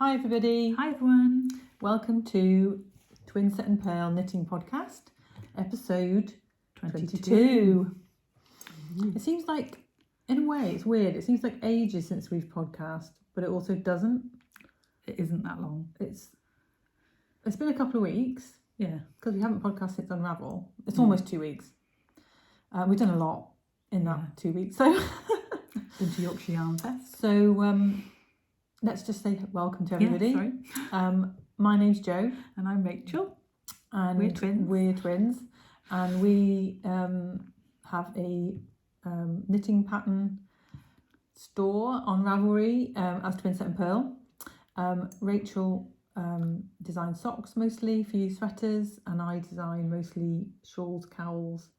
Hi everybody. Hi everyone. Welcome to Twinset and Purl Knitting Podcast, episode 22. It seems like, in a way, it's weird. It seems like ages since we've podcast, but it also doesn't. It isn't that long. It's been a couple of weeks. Yeah. Because we haven't podcast since Unravel. It's almost 2 weeks. We've done a lot in that 2 weeks. So Been to Yorkshire Yarn Fest. So let's just say welcome to everybody. Yeah, sorry. My name's Jo. And I'm Rachel. And We're twins. We're twins. And we have a knitting pattern store on Ravelry as Twinset and Purl. Rachel designs socks mostly, for you sweaters, and I design mostly shawls, cowls,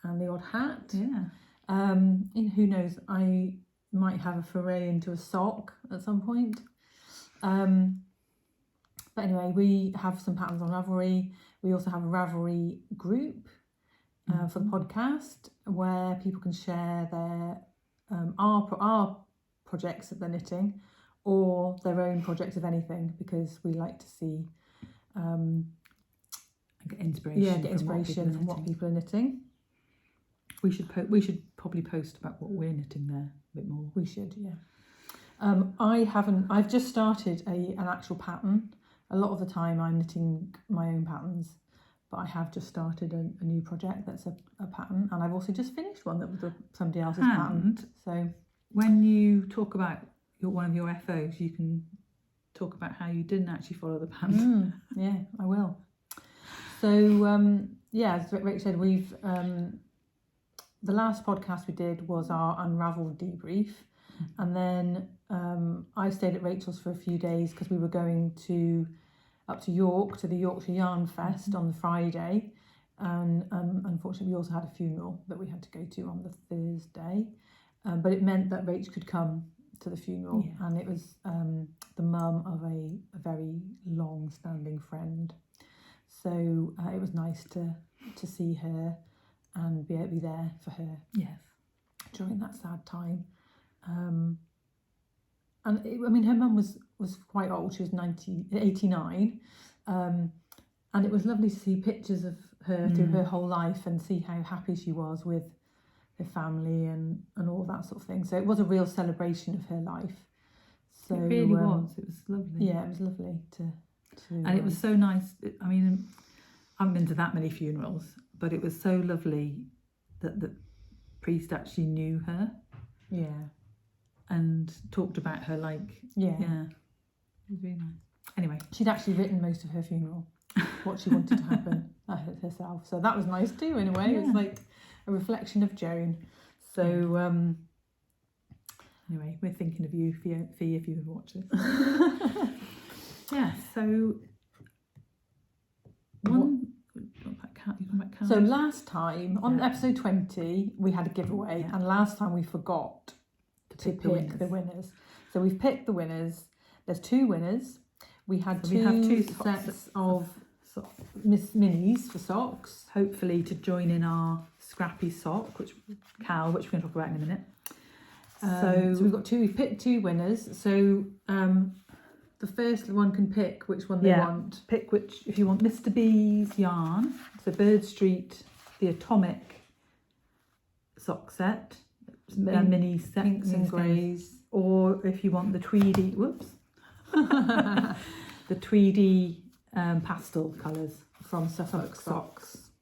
and the odd hat. Yeah. Who knows? I might have a foray into a sock at some point. But anyway, we have some patterns on Ravelry. We also have a Ravelry group for the podcast where people can share their our projects that they're knitting or their own projects of anything, because we like to see Get inspiration. get inspiration from what people are knitting. We should probably post about what we're knitting there a bit more. We should, yeah. I've just started an actual pattern. A lot of the time I'm knitting my own patterns, but I have just started a new project that's a pattern, and I've also just finished one that was somebody else's pattern. So when you talk about one of your FOs, you can talk about how you didn't actually follow the pattern. Yeah, I will. So as Rach said, we've the last podcast we did was our Unravel debrief, and then I stayed at Rachel's for a few days because we were going up to York to the Yorkshire Yarn Fest on the Friday, and unfortunately we also had a funeral that we had to go to on the Thursday, but it meant that Rach could come to the funeral, and it was the mum of a very long-standing friend, so it was nice to see her and be there for her during that sad time. And her mum was quite old. She was 89, and it was lovely to see pictures of her through her whole life and see how happy she was with her family and all that sort of thing. So it was a real celebration of her life. So It really was. It was lovely. Yeah, it was lovely to and it was so nice. I mean, I haven't been to that many funerals, but it was so lovely that the priest actually knew her. Yeah. And talked about her it was really nice. Anyway, she'd actually written most of her funeral, what she wanted to happen herself. So that was nice too, in a way. It's like a reflection of Joan. So anyway, we're thinking of you, Fee, if you ever watch this. So So last time on episode 20 we had a giveaway, and last time we forgot to pick the winners. So we've picked the winners. There's 2 winners. We had two sets of minis for socks, hopefully to join in our Scrappy Sock KAL, which we're going to talk about in a minute. So we've picked 2 winners. So the first one can pick which one they want. Pick which, if you want Mr. B's yarn, so Birdstreet, the Atomic sock set, mini set, pinks and greys, or if you want the Tweedy, the Tweedy pastel colours from Suffolk Socks.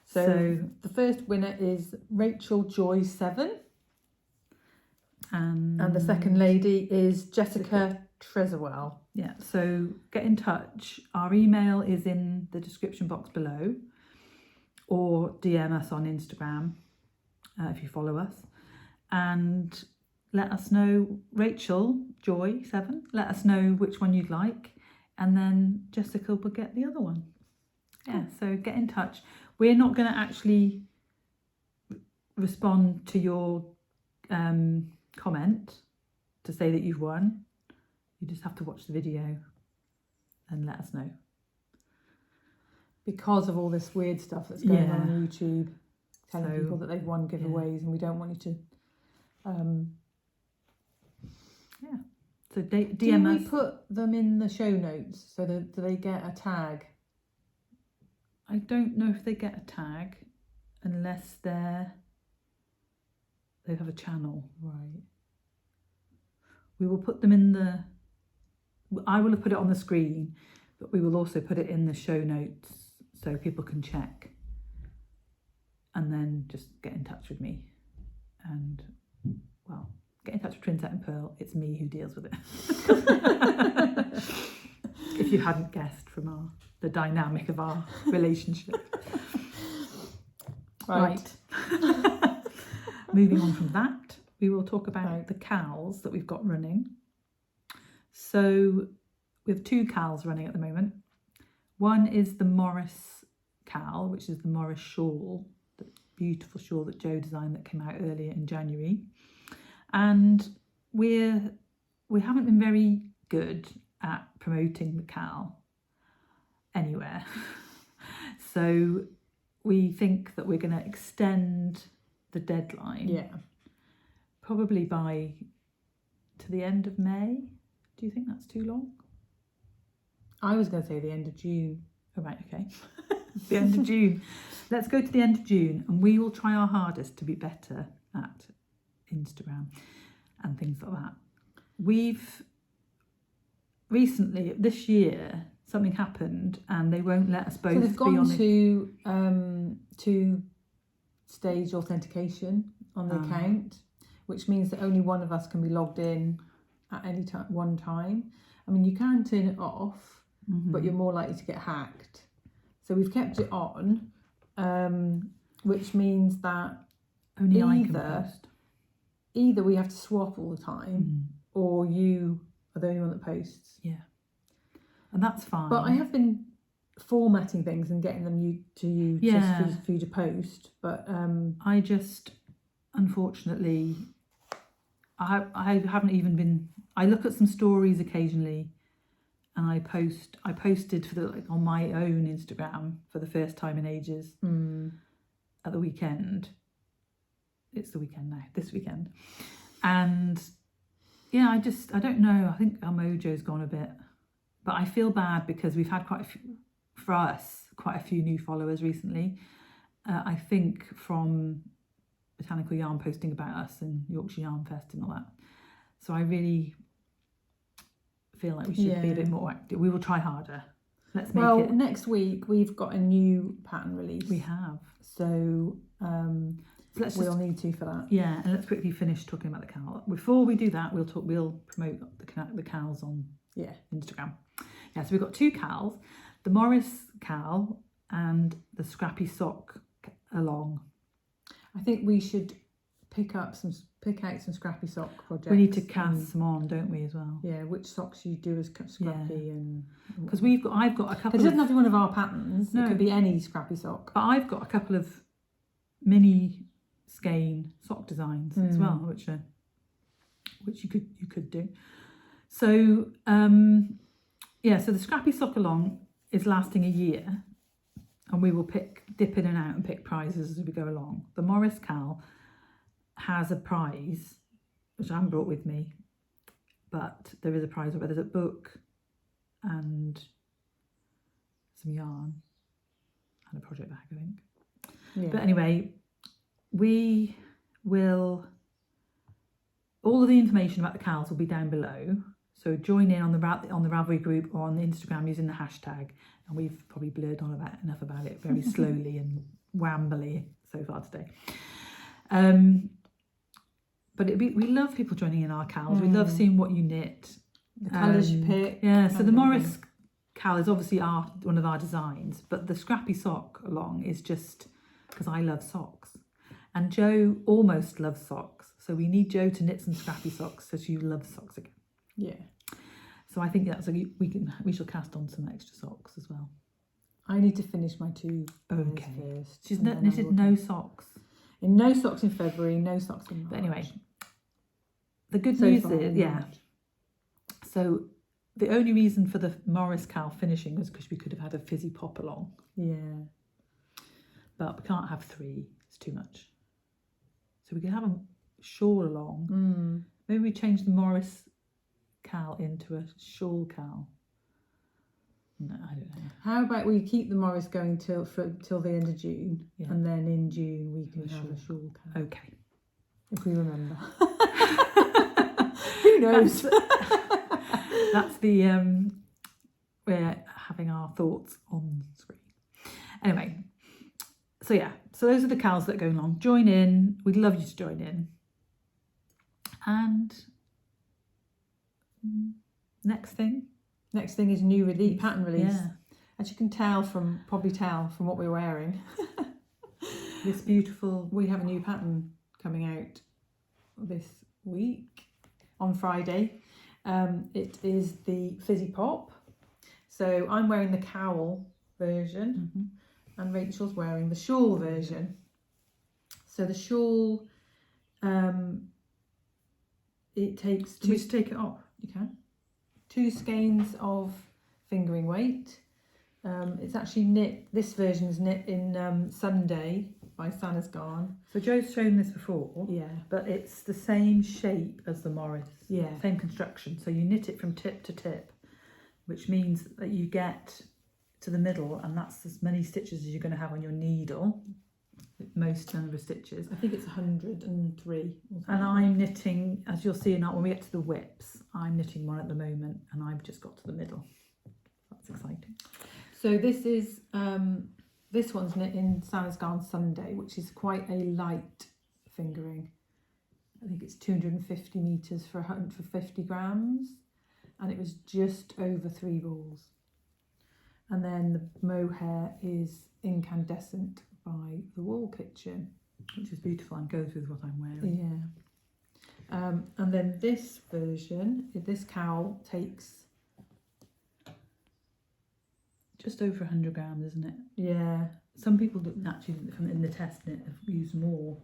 So the first winner is Rachel Joy 7, and the second lady is Jessica Tressawell. Yeah, so get in touch. Our email is in the description box below, or DM us on Instagram if you follow us, and let us know. Rachel Joy 7, let us know which one you'd like, and then Jessica will get the other one. So get in touch. We're not going to actually respond to your comment to say that you've won. You just have to watch the video and let us know. Because of all this weird stuff that's going on YouTube, telling people that they've won giveaways, and we don't want you to So Do DM we us. put them in the show notes so that do they get a tag? I don't know if they get a tag unless they have a channel. Right. We will put them in the. I will have put it on the screen, but we will also put it in the show notes so people can check. And then just get in touch with me. And, well, get in touch with Twinset and Purl. It's me who deals with it. If you hadn't guessed from the dynamic of our relationship. Right. Moving on from that, we will talk about the cowls that we've got running. So we have 2 cowls running at the moment. One is the Morris cowl, which is the Morris shawl, the beautiful shawl that Jo designed that came out earlier in January. And we haven't been very good at promoting the cowl anywhere. So we think that we're going to extend the deadline. Yeah. Probably to the end of May. Do you think that's too long? I was going to say the end of June. Oh, right, okay. The end of June. Let's go to the end of June and we will try our hardest to be better at Instagram and things like that. We've recently, this year, something happened and they won't let us both so they've be gone on it. to two-stage authentication on the account, which means that only one of us can be logged in at any time, one time. I mean, you can turn it off, but you're more likely to get hacked. So we've kept it on, which means that Only I can post. Either we have to swap all the time, or you are the only one that posts. Yeah, and that's fine. But I have been formatting things and getting them to you just for you to post. But I just, unfortunately, I haven't even been. I look at some stories occasionally, and I posted for on my own Instagram for the first time in ages at the weekend. It's the weekend now, this weekend, and yeah, I don't know. I think our mojo's gone a bit, but I feel bad because we've had quite a few new followers recently. I think from Botanical Yarn posting about us and Yorkshire Yarn Fest and all that. So I really feel like we should be a bit more active. We will try harder. Let's make it. Well, next week we've got a new pattern release. We have. So we'll need to for that. Yeah, and let's quickly finish talking about the cowl. Before we do that, we'll promote the cowls on Instagram. Yeah, so we've got 2 cowls, the Morris cowl and the Scrappy Sock along. I think we should pick out some Scrappy Sock projects. We need to cast some on, don't we, as well? Yeah, which socks you do as Scrappy and because I've got a couple. It doesn't have to be one of our patterns. No. It could be any Scrappy sock. But I've got a couple of mini skein sock designs as well, which you could do. So so the Scrappy Sock along is lasting a year, and we will dip in and out and pick prizes as we go along. The Morris cowl has a prize, which I haven't brought with me, but there is a prize where there's a book and some yarn and a project bag, I think. Yeah. But anyway, we will, all of the information about the cowls will be down below. So join in on the Ravelry group or on the Instagram using the hashtag. And we've probably blurred on enough about it very slowly and wambly so far today. But we love people joining in our cowls. We love seeing what you knit. The colours you pick. Yeah, so the Morris cowl is obviously one of our designs, but the Scrappy Sock along is just because I love socks. And Jo almost loves socks. So we need Jo to knit some Scrappy Socks so she loves socks again. Yeah. So I think we shall cast on some extra socks as well. I need to finish my 2 first. She's knitted no socks. In no socks in February, no socks in March. But anyway, the good news is, so the only reason for the Morris cowl finishing was because we could have had a Fizzy Pop along. Yeah. But we can't have 3. It's too much. So we can have a shawl along. Maybe we change the Morris KAL into a shawl KAL. No, I don't know. How about we keep the Morris going till the end of June, Yeah. and then in June we can Have a have a shawl KAL. Okay. If we remember. Who knows? That's the we're having our thoughts on screen. Anyway, so those are the KALs that are going along. Join in. We'd love you to join in. And next thing is new release, pattern release. Yeah. As you can probably tell from what we're wearing. This beautiful. We have a new pattern coming out this week on Friday. It is the Fizzy Pop. So I'm wearing the cowl version, and Rachel's wearing the shawl version. So the shawl, it takes Can we just take it off? You can. 2 skeins of fingering weight. It's actually knit. This version is knit in Sunday by Sandnes Garn. So Joe's shown this before. Yeah. But it's the same shape as the Morris. Yeah. Same construction. So you knit it from tip to tip, which means that you get to the middle, and that's as many stitches as you're going to have on your needle. Most number of stitches. I think it's 103. And I'm knitting, as you'll see now when we get to the whips, I'm knitting one at the moment, and I've just got to the middle. That's exciting. So this is this one's knit in Sandnes Garn Sunday, which is quite a light fingering. I think it's 250 meters for 50 grams, and it was just over 3 balls. And then the mohair is Incandescent by the Wool Kitchen, which is beautiful and goes with what I'm wearing. Yeah. And then this version, this cowl takes just over 100 grams, isn't it? Yeah. Some people actually in the test knit have used more.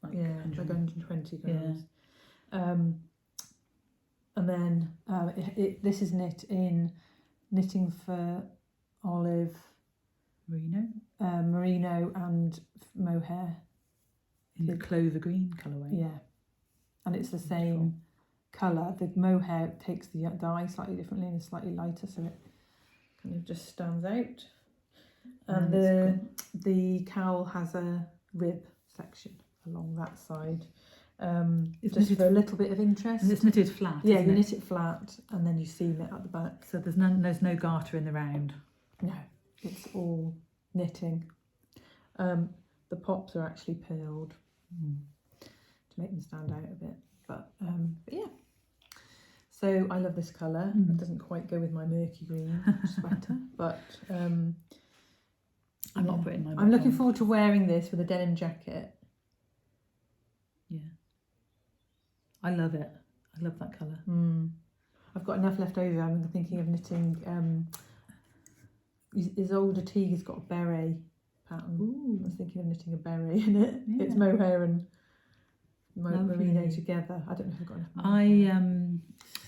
Like 120 grams. Yeah. And then this is knit in Knitting for Olive, merino and mohair. In the Clover Green colourway. Yeah. And it's the same colour. The mohair takes the dye slightly differently and is slightly lighter, so it kind of just stands out. And the cowl has a rib section along that side. Just for a little bit of interest. And it's knitted flat. Yeah, you knit it flat and then you seam it at the back. So there's no garter in the round. No, it's all knitting. The pops are actually purled to make them stand out a bit. But yeah. So I love this colour. It doesn't quite go with my murky green sweater, but I'm not putting my. I'm looking forward to wearing this with a denim jacket. Yeah. I love it. I love that colour. I've got enough left over. I'm thinking of knitting. His older Teague's got a beret pattern. Ooh. I was thinking of knitting a beret in it. Yeah. It's mohair and merino together. I don't know if I've got enough.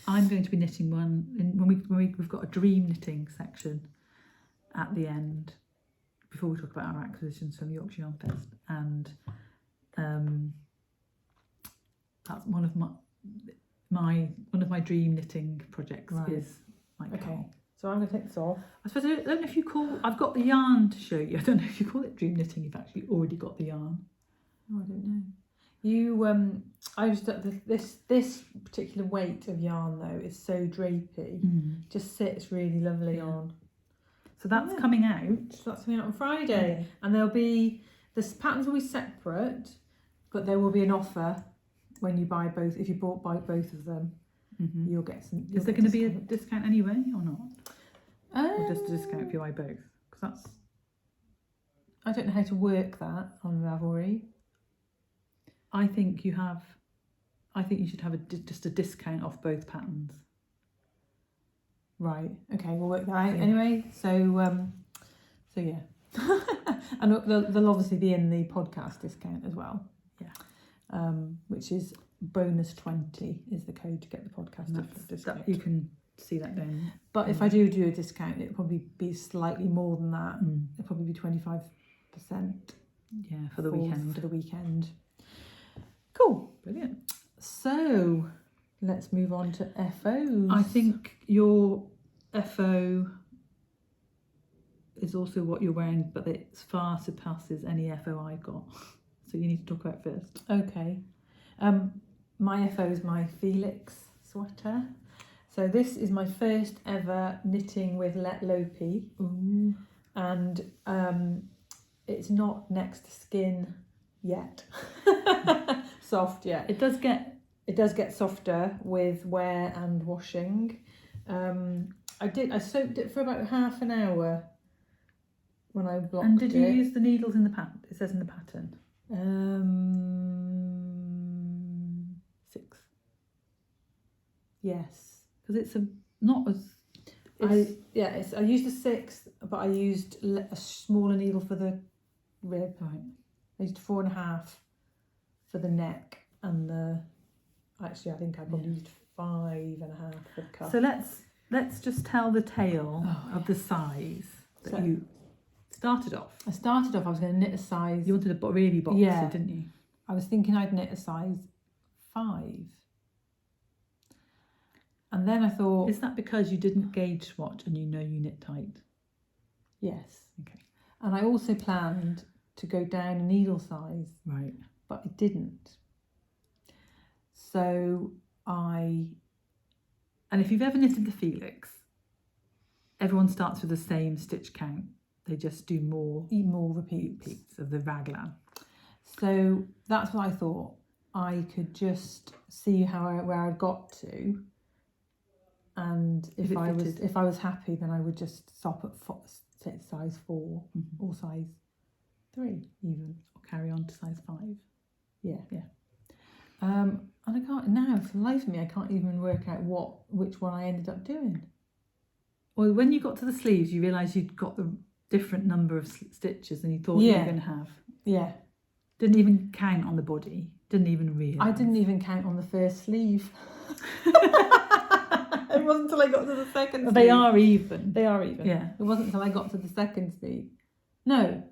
I'm going to be knitting one we've got a dream knitting section at the end before we talk about our acquisitions from the Yorkshire Yarn Fest, and that's one of my dream knitting projects is my cowl. So I'm going to take this off. I suppose I don't know if you call. I've got the yarn to show you. I don't know if you call it dream knitting. You've actually already got the yarn. Oh, I don't know. You I just this particular weight of yarn though is so drapey. Just sits really lovely on. So that's coming out. So that's coming out on Friday, and there'll be the patterns will be separate, but there will be an offer when you buy both. If you buy both of them, you'll get some. Is there going to be a discount anyway, or not? Or just a discount if you buy both? Because that's. I don't know how to work that on Ravelry. I think you should have just a discount off both patterns. Right. Okay. We'll work that out anyway. So yeah, and they'll obviously be in the podcast discount as well. Yeah. Which is bonus 20 is the code to get the podcast discount. You can see that down. But if I do a discount, it'll probably be slightly more than that. It'll probably be 25%. Yeah, for the weekend. For the weekend. Cool. Brilliant. So let's move on to FOs. I think your FO is also what you're wearing, but it far surpasses any FO I've got. So you need to talk about it first. Okay. My FO is my Felix sweater. So this is my first ever knitting with Let Lopi. Ooh. And it's not next to skin yet. Soft yet. It does get softer with wear and washing. I soaked it for about half an hour when I blocked it. And did you use the needles in the pattern? It says in the pattern. 6. Yes. Because it's not as... I used a 6, but I used a smaller needle for the rib. Right. I used 4.5 for the neck and the... Actually, I think I probably used 5.5 for the cuff. So let's just tell the tale of the size that you started off. I was going to knit a size... You wanted to really box it, didn't you? I was thinking I'd knit a size 5. And then I thought... Is that because you didn't gauge swatch and you know you knit tight? Yes. Okay. And I also planned to go down a needle size. Right. But I didn't. So And if you've ever knitted the Felix, everyone starts with the same stitch count. They just do more repeats of the raglan. So that's what I thought. I could just see where I'd got to, and if I was happy, then I would just stop at size 4 or size 3 even, or carry on to size 5. Yeah. And I can't now, for the life of me, I can't even work out which one I ended up doing. Well, when you got to the sleeves, you realised you'd got the different number of stitches than you thought you were going to have. Yeah. Didn't even count on the body. Didn't even realise. I didn't even count on the first sleeve. It wasn't until I got to the second sleeve. They are even. Yeah. It wasn't until I got to the second sleeve. No.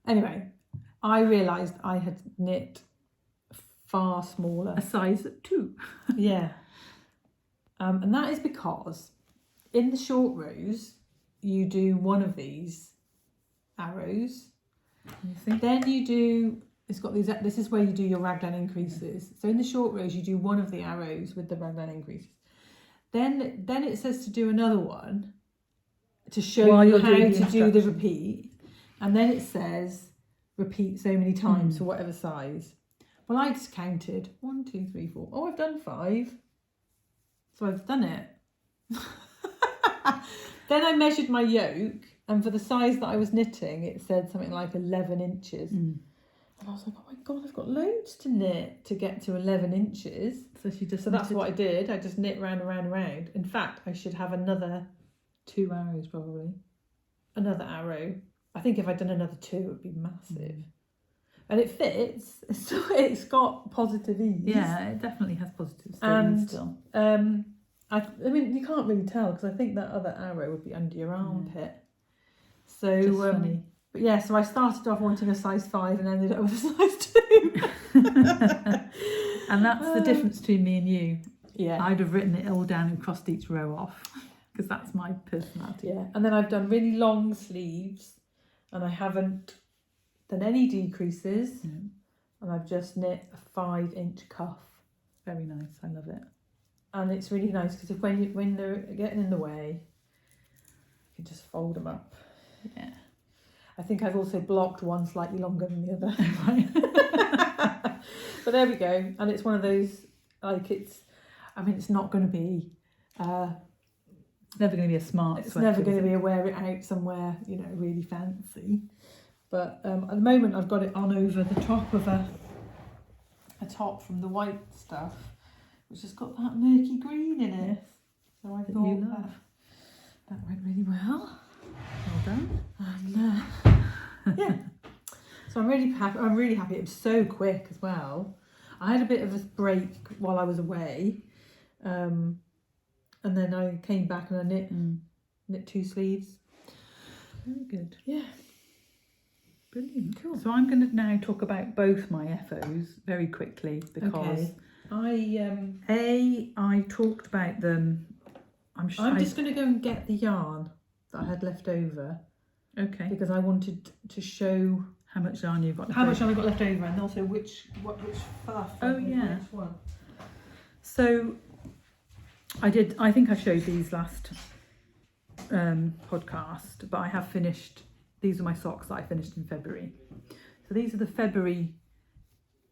Anyway, I realised I had knit far smaller. A size 2. Yeah. And that is because in the short rows, you do one of these arrows. Then you do, it's got these, this is where you do your raglan increases. So in the short rows, you do one of the arrows with the raglan increases. Then it says to do another one to show you how to do the repeat. And then it says repeat so many times for whatever size. Well, I just counted 1, 2, 3, 4. Oh, I've done 5. So I've done it. Then I measured my yoke, and for the size that I was knitting, it said something like 11 inches. And I was like, oh my God, I've got loads to knit to get to 11 inches. So that's what I did. I just knit round and round and round. In fact, I should have another 2 arrows probably. Another arrow. I think if I'd done another 2, it would be massive. And it fits. So it's got positive ease. Yeah, it definitely has positive ease still. I mean, you can't really tell because I think that other arrow would be under your armpit. So, just funny. But yeah, so I started off wanting a size 5 and ended up with a size 2. And that's the difference between me and you. Yeah. I'd have written it all down and crossed each row off because that's my personality. Yeah. And then I've done really long sleeves and I haven't done any decreases. And I've just knit a 5-inch cuff. Very nice. I love it. And it's really nice because when they're getting in the way, you can just fold them up. Yeah. I think I've also blocked one slightly longer than the other. But there we go. And it's one of those, like it's not going to be... it's never going to be a smart It's sweater, never going to be a wear it out somewhere, really fancy. But at the moment I've got it on over the top of a top from the white stuff, which has got that murky green in it. So I thought that went really well. Well done. And yeah. So I'm really happy. It was so quick as well. I had a bit of a break while I was away. And then I came back and I knit 2 sleeves. Very good. Yeah. Brilliant. Cool. So I'm going to now talk about both my FOs very quickly because I talked about them. I'm just going to go and get the yarn that I had left over. Okay. Because I wanted to show how much yarn you've got. How much yarn I've got left over, and also which fluff. Oh yeah. Which one. So I think I showed these last podcast, but I have finished. These are my socks that I finished in February. So these are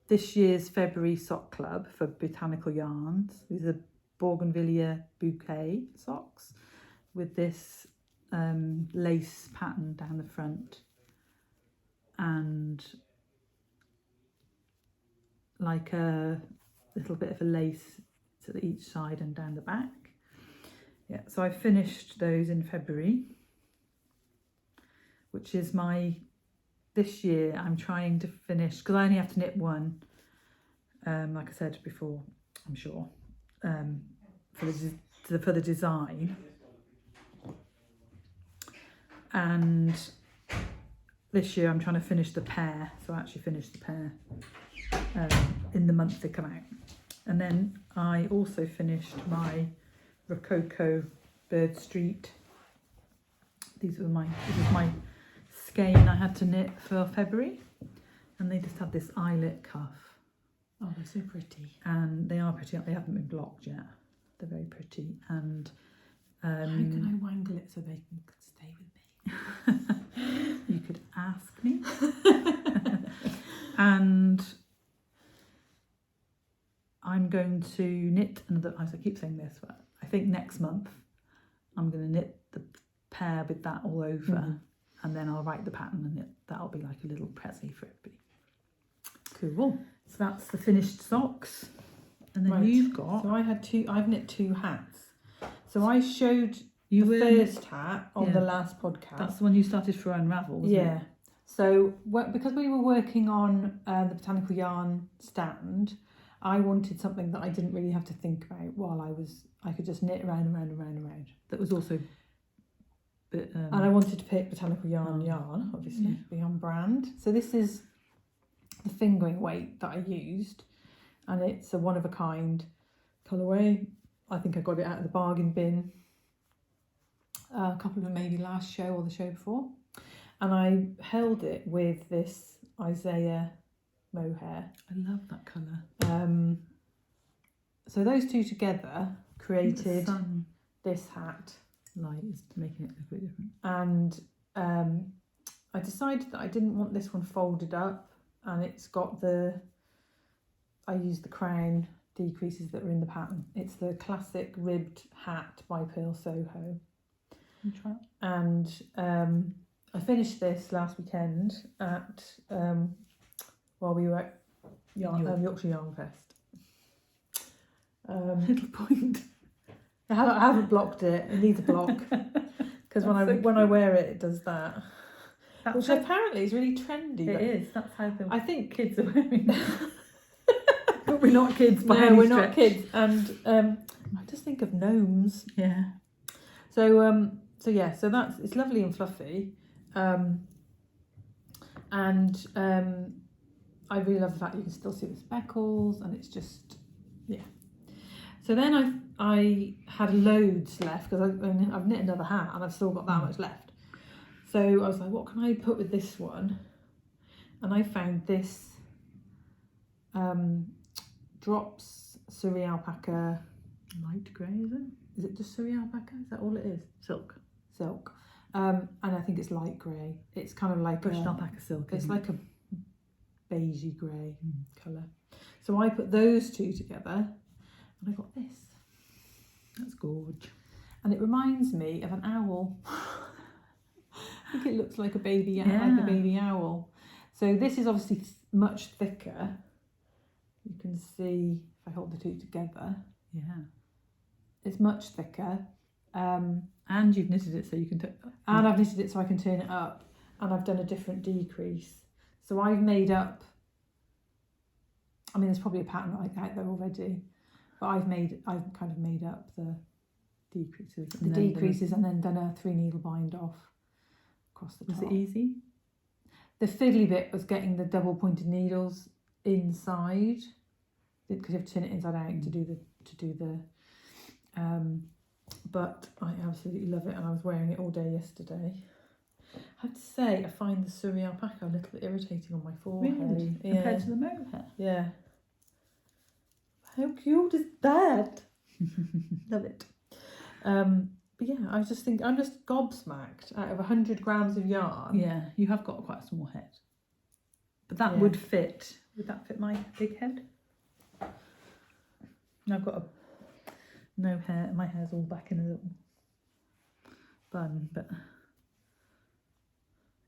this year's February sock club for Botanical Yarns. These are Bougainvillea bouquet socks with this lace pattern down the front and like a little bit of a lace to each side and down the back. Yeah, so I finished those in February, which is this year I'm trying to finish, because I only have to knit one, like I said before, I'm sure, for the design. And this year I'm trying to finish the pair, so I actually finished the pair in the month they come out. And then I also finished my Rococco Birdstreet. This was my skein I had to knit for February, and they just have this eyelet cuff. Oh, they're so pretty. And they are pretty. They haven't been blocked yet. They're very pretty. And how can I wangle it so they can stay with me? You could ask me. And I'm going to knit another. I keep saying this, but I think next month I'm going to knit the pair with that all over, and then I'll write the pattern, and that'll be like a little prezi for everybody. Cool. So that's the finished socks, and then you've got. So I've knit 2 hats. So I showed the first hat on the last podcast. That's the one you started for Unravel, wasn't it? So because we were working on the Botanical Yarn stand, I wanted something that I didn't really have to think about while I could just knit around and round and round and round. That was also. And I wanted to pick Botanical Yarn, obviously, be on brand. So this is the fingering weight that I used, and it's a one-of-a-kind colourway. I think I got it out of the bargain bin a couple of maybe last show or the show before, and I held it with this Isaiah mohair. I love that colour. So those two together created this hat. Light is making it look a bit different. And I decided that I didn't want this one folded up, and it's got I used the crown decreases that are in the pattern. It's the classic ribbed hat by Purl Soho. And I finished this last weekend at while we were at Yorkshire Yarn Fest. Little point. I haven't blocked it. It needs a block because when I wear it, it does that. Which apparently is really trendy. It is. That's how I think kids are wearing it. But we're not kids. No, we're not kids. And I just think of gnomes. Yeah. So it's lovely and fluffy, and I really love the fact you can still see the speckles, and it's just So then I had loads left because I've knit another hat and I've still got that much left. So I was like, what can I put with this one? And I found this Drops Brushed Alpaca light grey, is it? Is it just Brushed Alpaca? Is that all it is? Silk. And I think it's light grey. It's kind of like Brushed Alpaca Silk. It's like a beigey grey colour. So I put those two together. And I got this. That's gorge. And it reminds me of an owl. I think it looks like a baby owl. So this is obviously much thicker. You can see if I hold the two together. Yeah. It's much thicker. And you've knitted it so you can and I've knitted it so I can turn it up. And I've done a different decrease. So I've made up, there's probably a pattern like out there already. But I've kind of made up the decreases, and then done a 3 needle bind off across the top. Was it easy? The fiddly bit was getting the double pointed needles inside because you have to turn it inside out to do the. But I absolutely love it, and I was wearing it all day yesterday. I have to say, I find the Surrey alpaca a little bit irritating on my forehead. Really? Yeah. Compared to the mohair? Yeah. How cute is that? Love it. But yeah, I just think I'm just gobsmacked. Out of 100 grams of yarn. Yeah, you have got quite a small head. But that would fit. Would that fit my big head? I've got no hair. My hair's all back in a little bun, but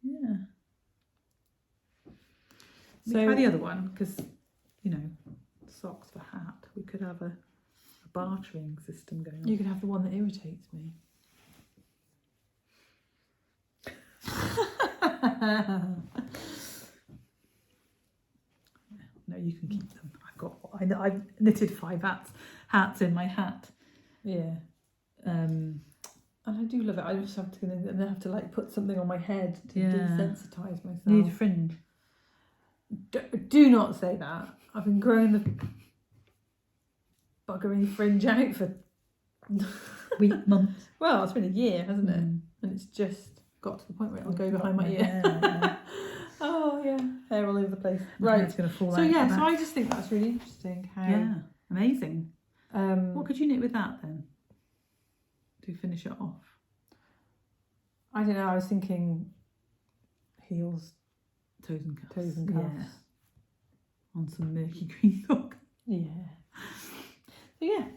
yeah. So try the other one, because you know, socks for hat. We could have a bartering system going on. You could have the one that irritates me. No, you can keep them. I've knitted 5 hats in my hat. Yeah. And I do love it. I just have to then have to like put something on my head to desensitise myself. Need a fringe. Do not say that. I've been growing the buggery fringe out for months. Well, it's been a year, hasn't it? And it's just got to the point where it'll go behind my ear. Yeah. Oh yeah, hair all over the place. Right, it's going to fall out. So yeah, so I just think that's really interesting. How amazing. What could you knit with that then? To finish it off. I don't know. I was thinking heels, toes and cuffs. Yeah. On some murky green sock. Yeah. So yeah,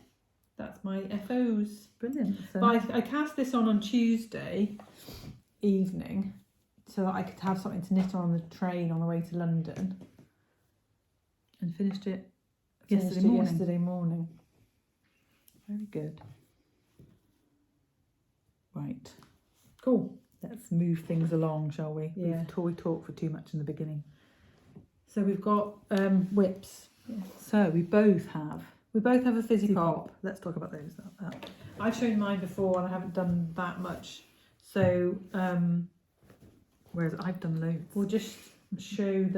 that's my FOs. Brilliant. So But I cast this on Tuesday evening, so that I could have something to knit on the train on the way to London. And finished it yesterday morning. Very good. Right. Cool. Let's move things along, shall we? Yeah. We talked for too much in the beginning. So we've got whips. Yeah. So we both have a Fizzy Pop. Let's talk about those. I've shown mine before and I haven't done that much. So whereas I've done loads. We'll just show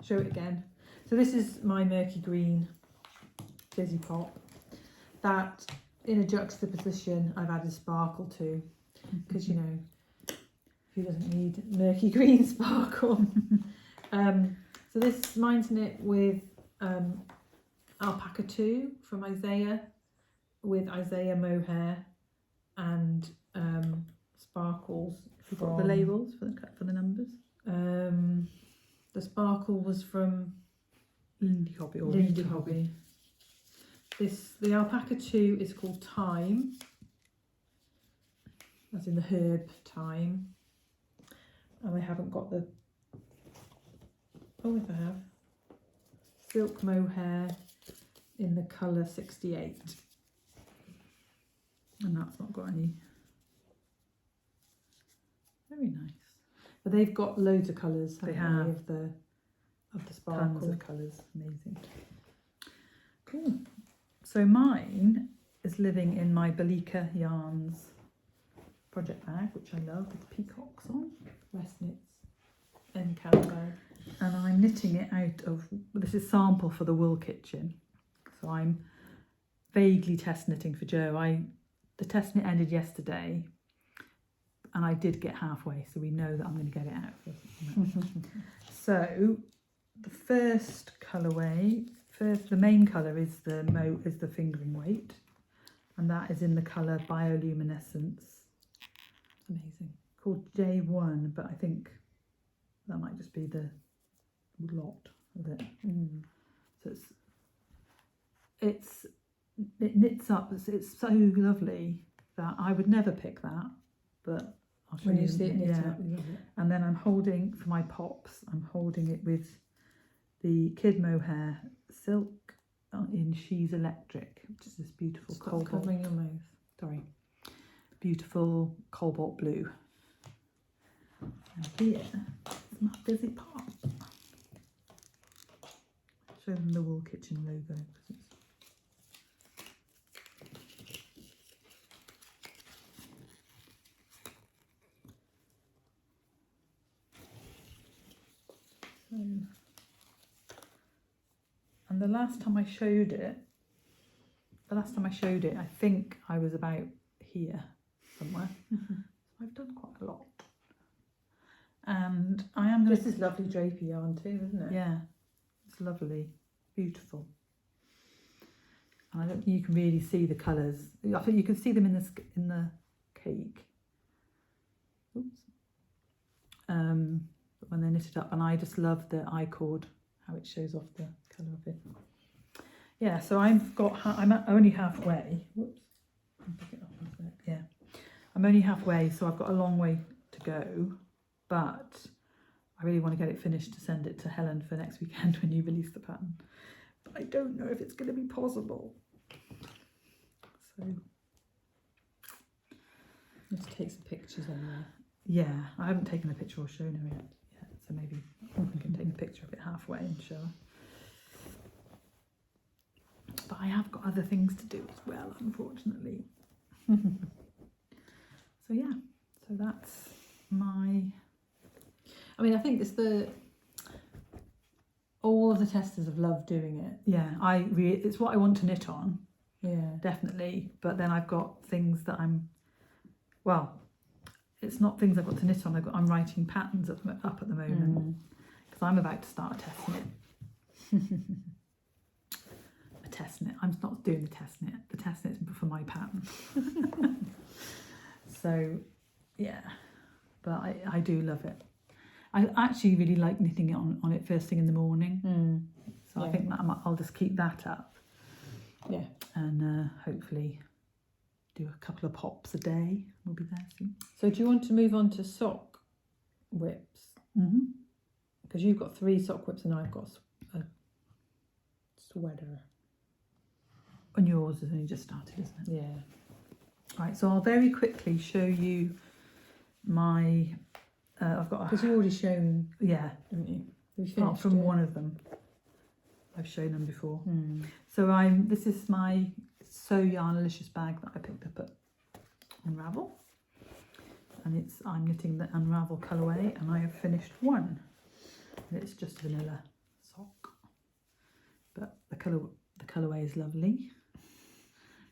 it again. So this is my murky green Fizzy Pop that in a juxtaposition I've added sparkle to, because you know, who doesn't need murky green sparkle? So mine's knit with Alpaca 2 from Isaiah, with Isaiah mohair and sparkles. Have you got the labels for the numbers? The sparkle was from Lindy Hobby. The Alpaca 2 is called Thyme, as in the herb thyme. And I haven't got the... Oh, if I have. Silk mohair in the colour 68. And that's not got any... Very nice. But they've got loads of colours. They have. Of the sparkle. Tons of colours. Amazing. Cool. So mine is living in my Belika Yarns project bag, which I love, with peacocks on. West Knits and bag. And I'm knitting it out of, this is sample for the wool kitchen. So I'm vaguely test knitting for Joe. The test knit ended yesterday and I did get halfway, so we know that I'm going to get it out. So the first colourway, the main colour is the fingering weight, and that is in the colour Bioluminescence. Amazing. Called J1, but I think that might just be the lot of it. So it knits up. It's so lovely that I would never pick that, but I'll show when you see it knit up, you love it. And then I'm holding, for my pops, I'm holding it with the Kid Mohair Silk in She's Electric, which is this beautiful cobalt. Covering your mouth. Sorry. Beautiful cobalt blue. And here is my Fizzy Pop. Show them the Wool Kitchen logo. And the last time I showed it, I think I was about here somewhere. I've done quite a lot. And I am going This is lovely drapey yarn too, isn't it? Yeah, it's lovely, beautiful. And I don't think you can really see the colours. I think you can see them in the cake. Oops. But when they're knitted up, and I just love the I-cord, how it shows off the colour of it. Yeah, so I'm only halfway. Whoops. I'll pick it up in a sec. Yeah, I'm only halfway, so I've got a long way to go. But I really want to get it finished to send it to Helen for next weekend when you release the pattern. But I don't know if it's going to be possible. So Let's take some pictures anyway. yeah, I haven't taken a picture or shown her yet. So maybe I can take a picture of it halfway and show her. But I have got other things to do as well, unfortunately. So yeah, so that's my... I mean, I think it's all of the testers have loved doing it. Yeah, it's what I want to knit on, Yeah. definitely. But then I've got things that it's not things I've got to knit on. I'm writing patterns up at the moment because I'm about to start a test knit. I'm not doing the test knit. The test knit's for my pattern. So yeah, but I do love it. I actually really like knitting it on it first thing in the morning. So Yeah. I think that I'll just keep that up. Yeah. And hopefully do a couple of pops a day. We'll be there soon. So do you want to move on to sock whips? Because you've got 3 sock whips and I've got a sweater. And yours has only just started, isn't it? Yeah. Right, so I'll very quickly show you my... I've got Because you've already shown, yeah, haven't you? Have you apart finished from it? one of them. I've shown them before. So this is my Sew Yarnalicious bag that I picked up at Unravel. And I'm knitting the Unravel colourway, and I have finished one. And it's just vanilla sock. But the colourway is lovely.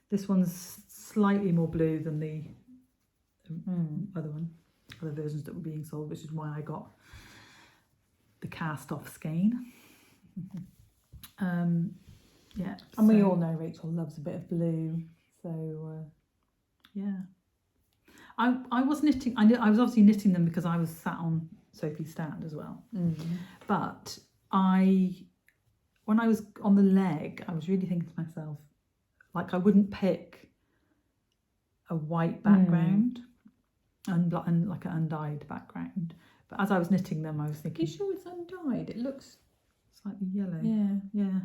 This one's slightly more blue than the other versions that were being sold, which is why I got the cast off skein. Yeah, And we all know Rachel loves a bit of blue, so yeah. I was knitting. I was obviously knitting them because I was sat on Sophie's stand as well. But when I was on the leg, I was really thinking to myself, like I wouldn't pick a white background and like an undyed background. But as I was knitting them, I was Are thinking, you sure it's undyed? It looks slightly yellow. yeah.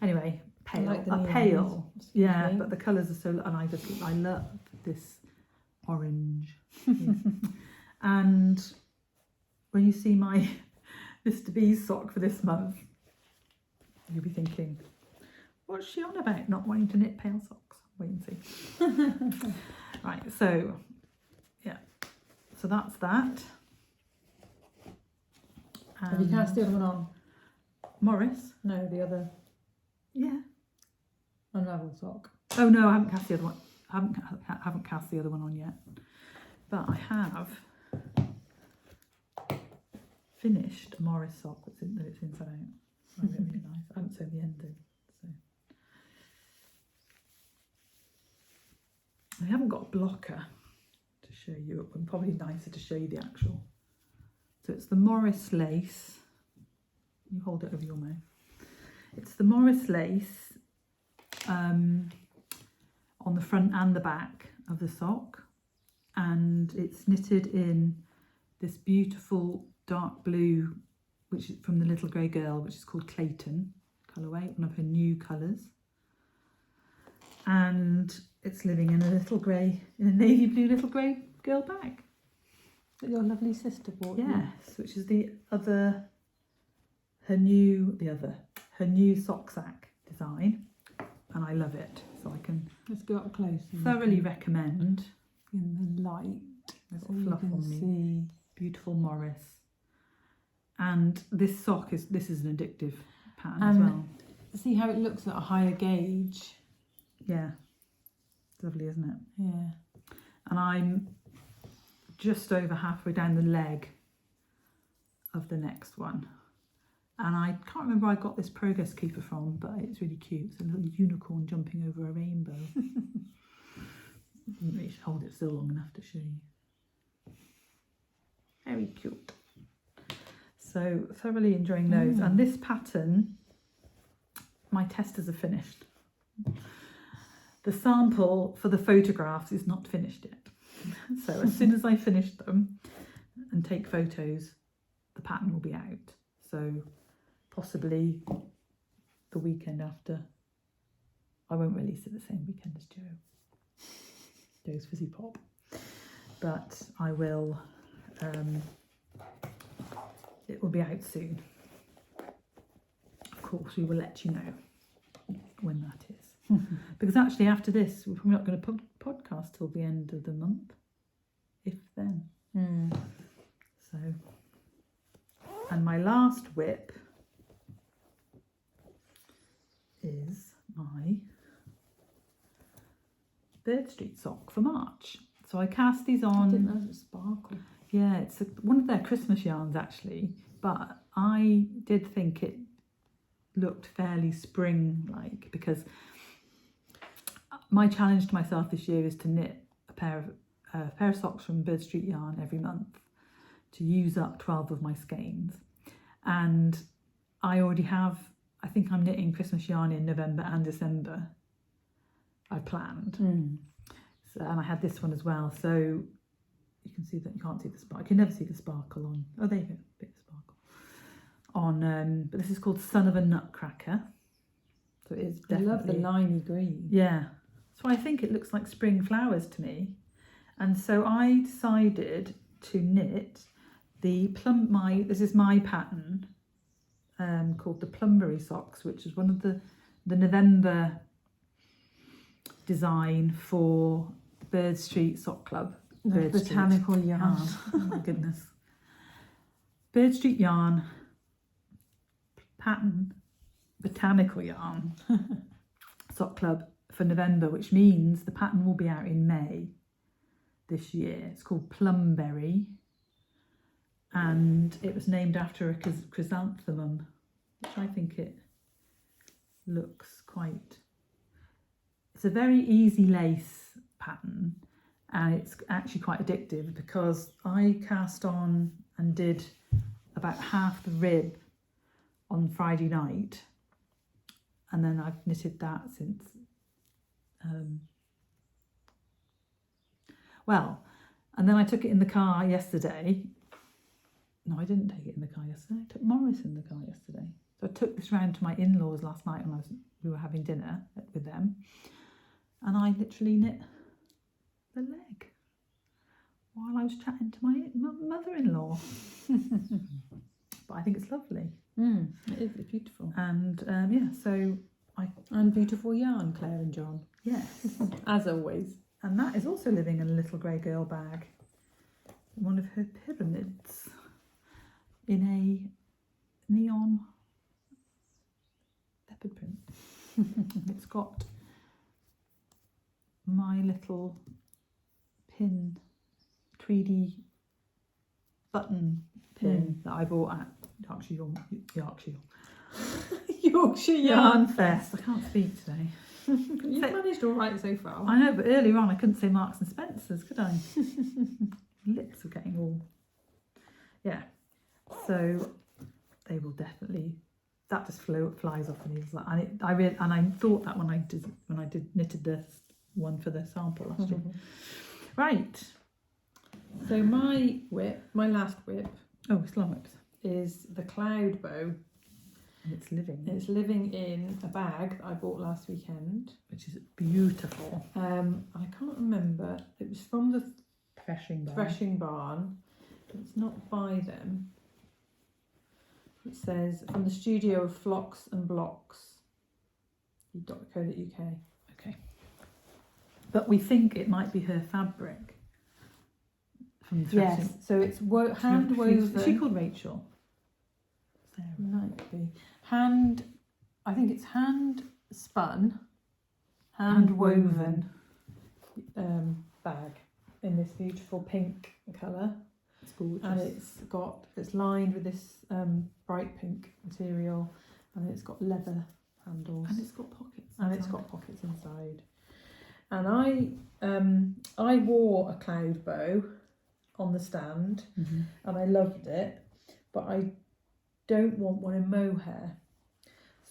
Anyway, pale. I like the neons. Pale. Yeah, Okay. but the colours are so, and I love this orange. Yeah. And when you see my Mr. B's sock for this month, you'll be thinking, what's she on about? Not wanting to knit pale socks. Wait and see. Right, so yeah, so that's that. Have you cast the other one on? Morris? No, the other Yeah. Unravel sock. Oh no, I haven't cast the other one. I haven't cast the other one on yet, but I have finished a Morris sock it's inside out. Really nice. I haven't sewn the ending, so I haven't got a blocker to show you. It would probably nicer to show you the actual. So it's the Morris lace. You hold it over your mouth. It's the Morris lace on the front and the back of the sock, and it's knitted in this beautiful dark blue, which is from the Little Grey Girl, which is called Clayton colourway, one of her new colours. And it's living in a navy blue little grey girl bag. That your lovely sister bought you. Yes, which is her new sock sack design, and I love it. So I can Let's go up close. and thoroughly recommend. in the light. There's So a you fluff can on me. see. Beautiful Morris. And this sock is an addictive pattern as well. See how it looks at a higher gauge? Yeah, lovely, isn't it? Yeah. And I'm just over halfway down the leg of the next one. And I can't remember where I got this progress keeper from, but it's really cute. It's a little unicorn jumping over a rainbow. Didn't really hold it still long enough to show you. Very cute. So thoroughly enjoying those. And this pattern, my testers are finished. The sample for the photographs is not finished yet. So as soon as I finish them and take photos, the pattern will be out. So possibly the weekend after. I won't release it the same weekend as Joe's Fizzy Pop. But I will, it will be out soon. Of course, we will let you know when that is. Because actually after this, we're probably not going to podcast till the end of the month, if then. So, and my last whip is my Birdstreet sock for March. So I cast these on. I didn't know it was sparkle. Yeah, it's one of their Christmas yarns actually, but I did think it looked fairly spring-like, because my challenge to myself this year is to knit a pair of socks from Birdstreet Yarn every month to use up 12 of my skeins. And I already have, I think I'm knitting Christmas yarn in November and December. I planned. So, and I had this one as well. So you can see that you can't see the sparkle. You can never see the sparkle on. Oh, there you go, a bit of sparkle. On, but this is called Son of a Nutcracker. So it is definitely. I love the limey green. Yeah. So I think it looks like spring flowers to me. And so I decided to knit the this is my pattern called the Plumberry Socks, which is one of the November design for Birdstreet Sock Club. Botanical yarn. Oh my goodness. Birdstreet Yarn pattern, Botanical Yarn Sock Club for November, which means the pattern will be out in May this year. It's called Plumberry, and it was named after a chrysanthemum, which I think it looks quite. It's a very easy lace pattern, and it's actually quite addictive, because I cast on and did about half the rib on Friday night, and then I've knitted that since. And then I took it in the car yesterday. No, I didn't take it in the car yesterday. I took Morris in the car yesterday. So I took this round to my in-laws last night when we were having dinner with them, and I literally knit the leg while I was chatting to my mother-in-law. But I think it's lovely. It is, it's beautiful. And yeah, so And beautiful yarn, Claire and John. Yes. As always. And that is also living in a little grey girl bag. One of her pyramids in a neon leopard print. It's got my little pin, tweedy button pin that I bought at Yorkshire Yarn Fest. I can't speak today. You've managed all right so far. I know, but earlier on I couldn't say Marks and Spencer's, could I? Lips are getting all. Yeah. So they will definitely. That just flies off and it's like, and I thought that when I knitted this one for the sample last year. Right. So my last whip. Oh, it's long whips. Is the cloud bow. And it's living. It's living in a bag that I bought last weekend, which is beautiful. I can't remember. It was from the Threshing Barn. It's not by them. It says from the studio of Flocks and Blocks. .co.uk. Okay. But we think it might be her fabric. From the threshing. Yes. So it's hand woven. Is she called Rachel? Might be I think it's hand spun, hand woven bag in this beautiful pink colour. It's gorgeous. And it's lined with this bright pink material, and it's got leather handles. And it's got pockets. And it's got pockets inside. And I wore a cloud bow on the stand, and I loved it, but I don't want one in mohair.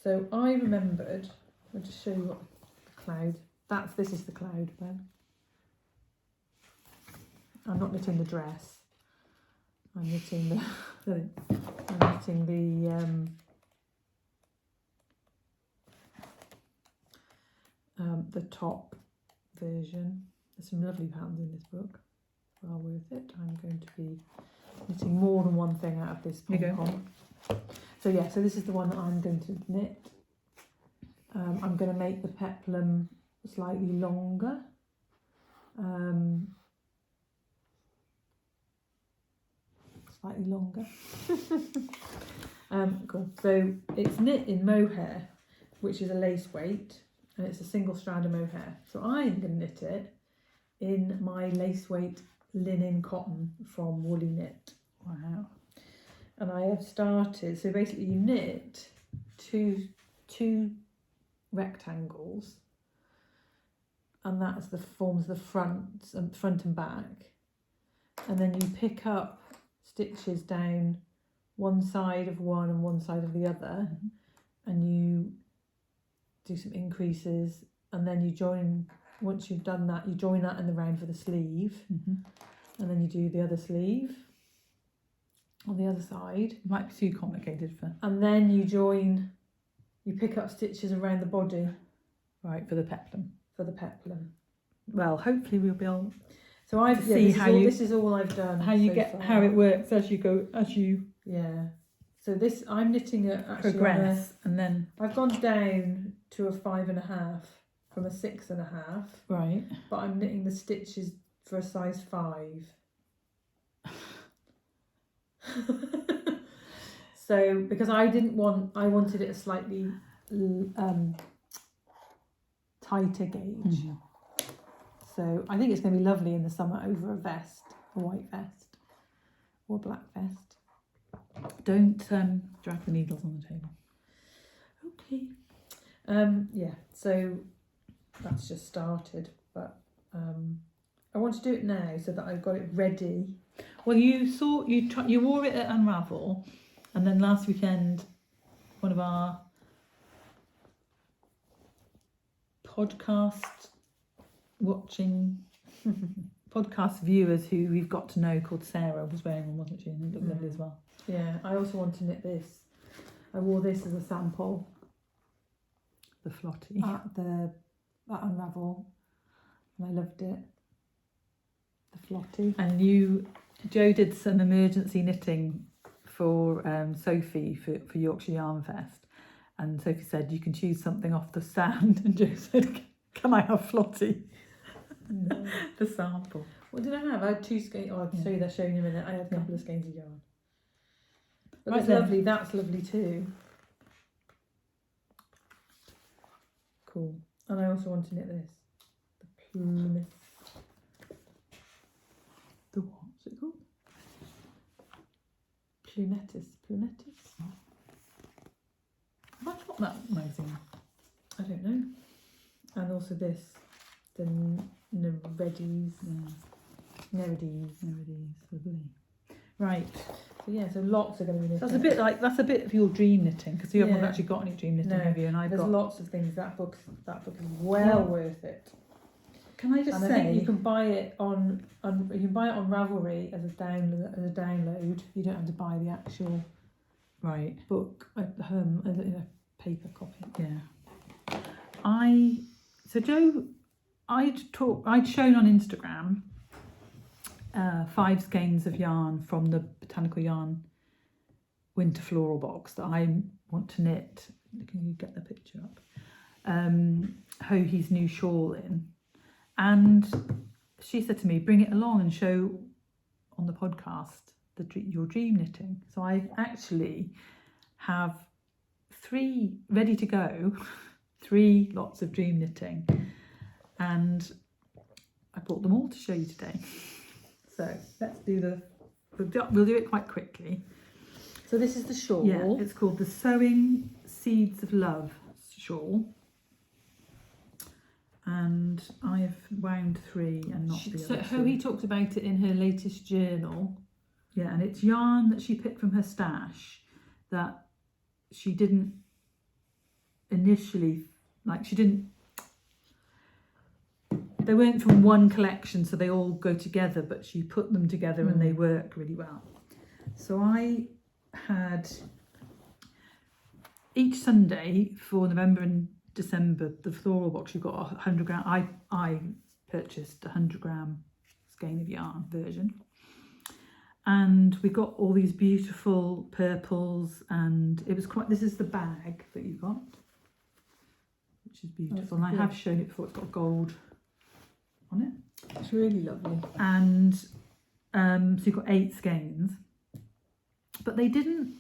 So I remembered, I'll just show you what the cloud, this is the cloud bow. I'm not knitting the dress. I'm knitting the top version. There's some lovely patterns in this book. Well worth it. I'm going to be knitting more than one thing out of this pom-pom. So this is the one that I'm going to knit. I'm going to make the peplum slightly longer. Cool. So it's knit in mohair, which is a lace weight, and it's a single strand of mohair. So I'm going to knit it in my lace weight linen cotton from Woolly Knit. Wow. And I have started, so basically you knit two rectangles, and that's forms the front and back, and then you pick up stitches down one side of one and one side of the other, and you do some increases, and then you join. Once you've done that, you join that in the round for the sleeve, and then you do the other sleeve on the other side. It might be too complicated for. And then you pick up stitches around the body. Right, for the peplum. Well, hopefully we'll be able so I've to see this is all I've done. How it works as you Yeah. So I'm knitting it actually progress, and then I've gone down to a 5.5 from a 6.5. Right. But I'm knitting the stitches for a size 5. So because I wanted it a slightly tighter gauge. So I think it's going to be lovely in the summer over a vest, a white vest or a black vest. Don't drag the needles on the table. Okay. So that's just started, but I want to do it now so that I've got it ready. Well, you wore it at Unravel, and then last weekend, one of our podcast viewers who we've got to know, called Sarah, was wearing one, wasn't she? And it looked lovely as well. Yeah, I also want to knit this. I wore this as a sample. The flotty. At Unravel, and I loved it. The flotty. And Jo did some emergency knitting for Sophie for Yorkshire Yarn Fest, and Sophie said you can choose something off the stand, and Jo said, "Can I have flotty?" No. The sample. What did I have? I had 2 skeins. Oh, I'll show you that showing in a minute. I had a couple of skeins of yarn. But that's lovely. That's lovely too. Cool. And I also want to knit this. The Plymouth. The what's it called? Plumetis. Have I got that magazine? I don't know. And also this. The Neredes. Lovely. Right. So lots are going to be knitting. That's a bit of your dream knitting, because you haven't actually got any dream knitting, have you? And there's lots of things. That book is well worth it. Can I just say, I think you can buy it on Ravelry as a download. You don't have to buy the actual book at home in a paper copy. Yeah. I'd shown on Instagram 5 skeins of yarn from the Botanical Yarn winter floral box that I want to knit. Can you get the picture up? Hohi's new shawl in. And she said to me, bring it along and show on the podcast your dream knitting. So I actually have 3 ready to go, 3 lots of dream knitting, and I bought them all to show you today. So let's do we'll do it quite quickly. So this is the shawl. Yeah, it's called the Sewing Seeds of Love shawl. And I've wound 3 and not the other 2. Howie talked about it in her latest journal. Yeah, and it's yarn that she picked from her stash that she didn't initially, they weren't from one collection, so they all go together, but she put them together and they work really well. So I had each Sunday for November and December, the floral box, you've got 100 gram. I purchased 100 gram skein of yarn version, and we got all these beautiful purples, and it was quite. This is the bag that you got, which is beautiful. And I have shown it before. It's got gold on it. It's really lovely. And so you've got 8 skeins, but they didn't.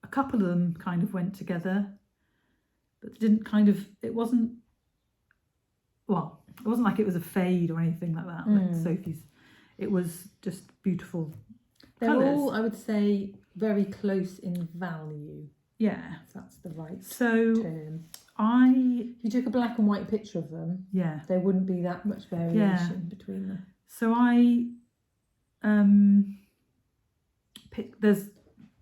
A couple of them kind of went together. But it didn't it wasn't like it was a fade or anything like that, like Sophie's. It was just beautiful They're colours. all, I would say, very close in value. Yeah. If that's the right If term. you took a black and white picture of them, there wouldn't be that much variation between them. So I there's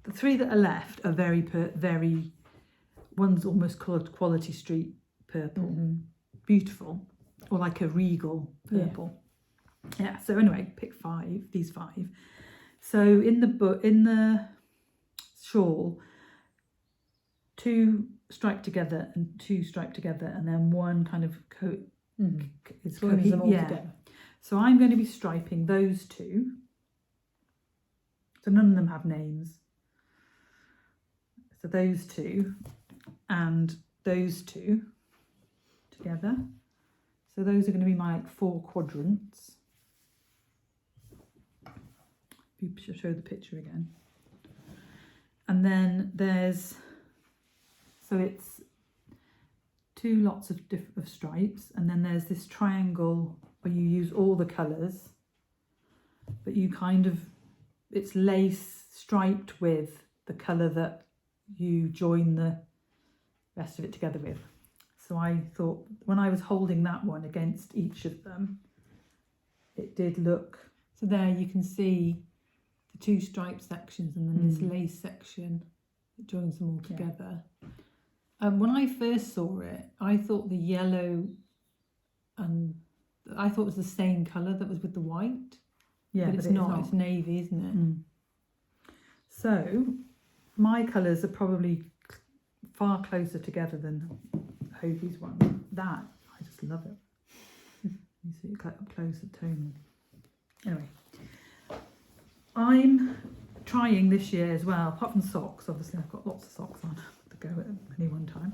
the 3 that are left are very one's almost coloured Quality Street purple, beautiful, or like a regal purple. Yeah. So anyway, pick these 5. So in the shawl, 2 striped together and 2 striped together, and then one kind of is joins them all together. So I'm going to be striping those 2. So none of them have names. So those 2. And those 2 together. So those are going to be my 4 quadrants. You should show the picture again. And then it's 2 lots of stripes, and then there's this triangle where you use all the colours, but you it's lace striped with the colour that you join the rest of it together with. So I thought when I was holding that one against each of them, it did look. So there you can see the 2 striped sections and then this lace section that joins them all together. When I first saw it, I thought the yellow I thought it was the same colour that was with the white. Yeah, but it's not. It's navy, isn't it? So my colours are probably far closer together than Hovey's one. That, I just love it. You see it up close at Tony. Anyway, I'm trying this year as well, apart from socks, obviously I've got lots of socks on to go at any one time,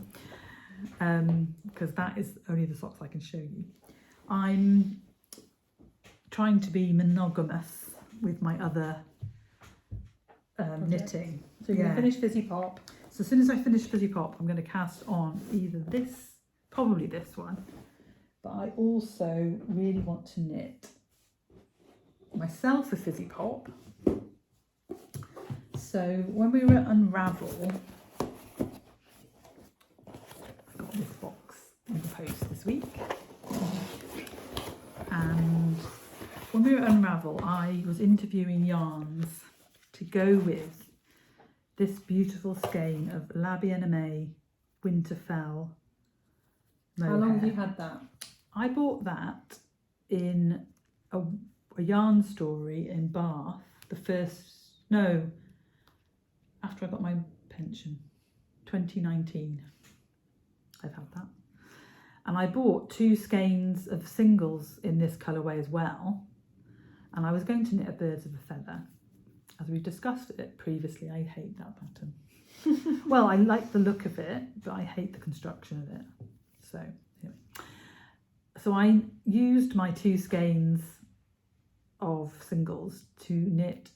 because that is only the socks I can show you. I'm trying to be monogamous with my other knitting. So you're going to finish Fizzy Pop. So as soon as I finish Fizzy Pop, I'm going to cast on either probably this one, but I also really want to knit myself a Fizzy Pop. So when we were at Unravel, I got this box in the post this week, and when we were at Unravel, I was interviewing yarns to go with this beautiful skein of La Bien-Aimée Winterfell mohair. How long have you had that? I bought that in a yarn story in Bath, after I got my pension, 2019. I've had that. And I bought 2 skeins of singles in this colourway as well. And I was going to knit a Birds of a Feather. As we discussed it previously, I hate that pattern. Well, I like the look of it, but I hate the construction of it. So, anyway. So I used my 2 skeins of singles to knit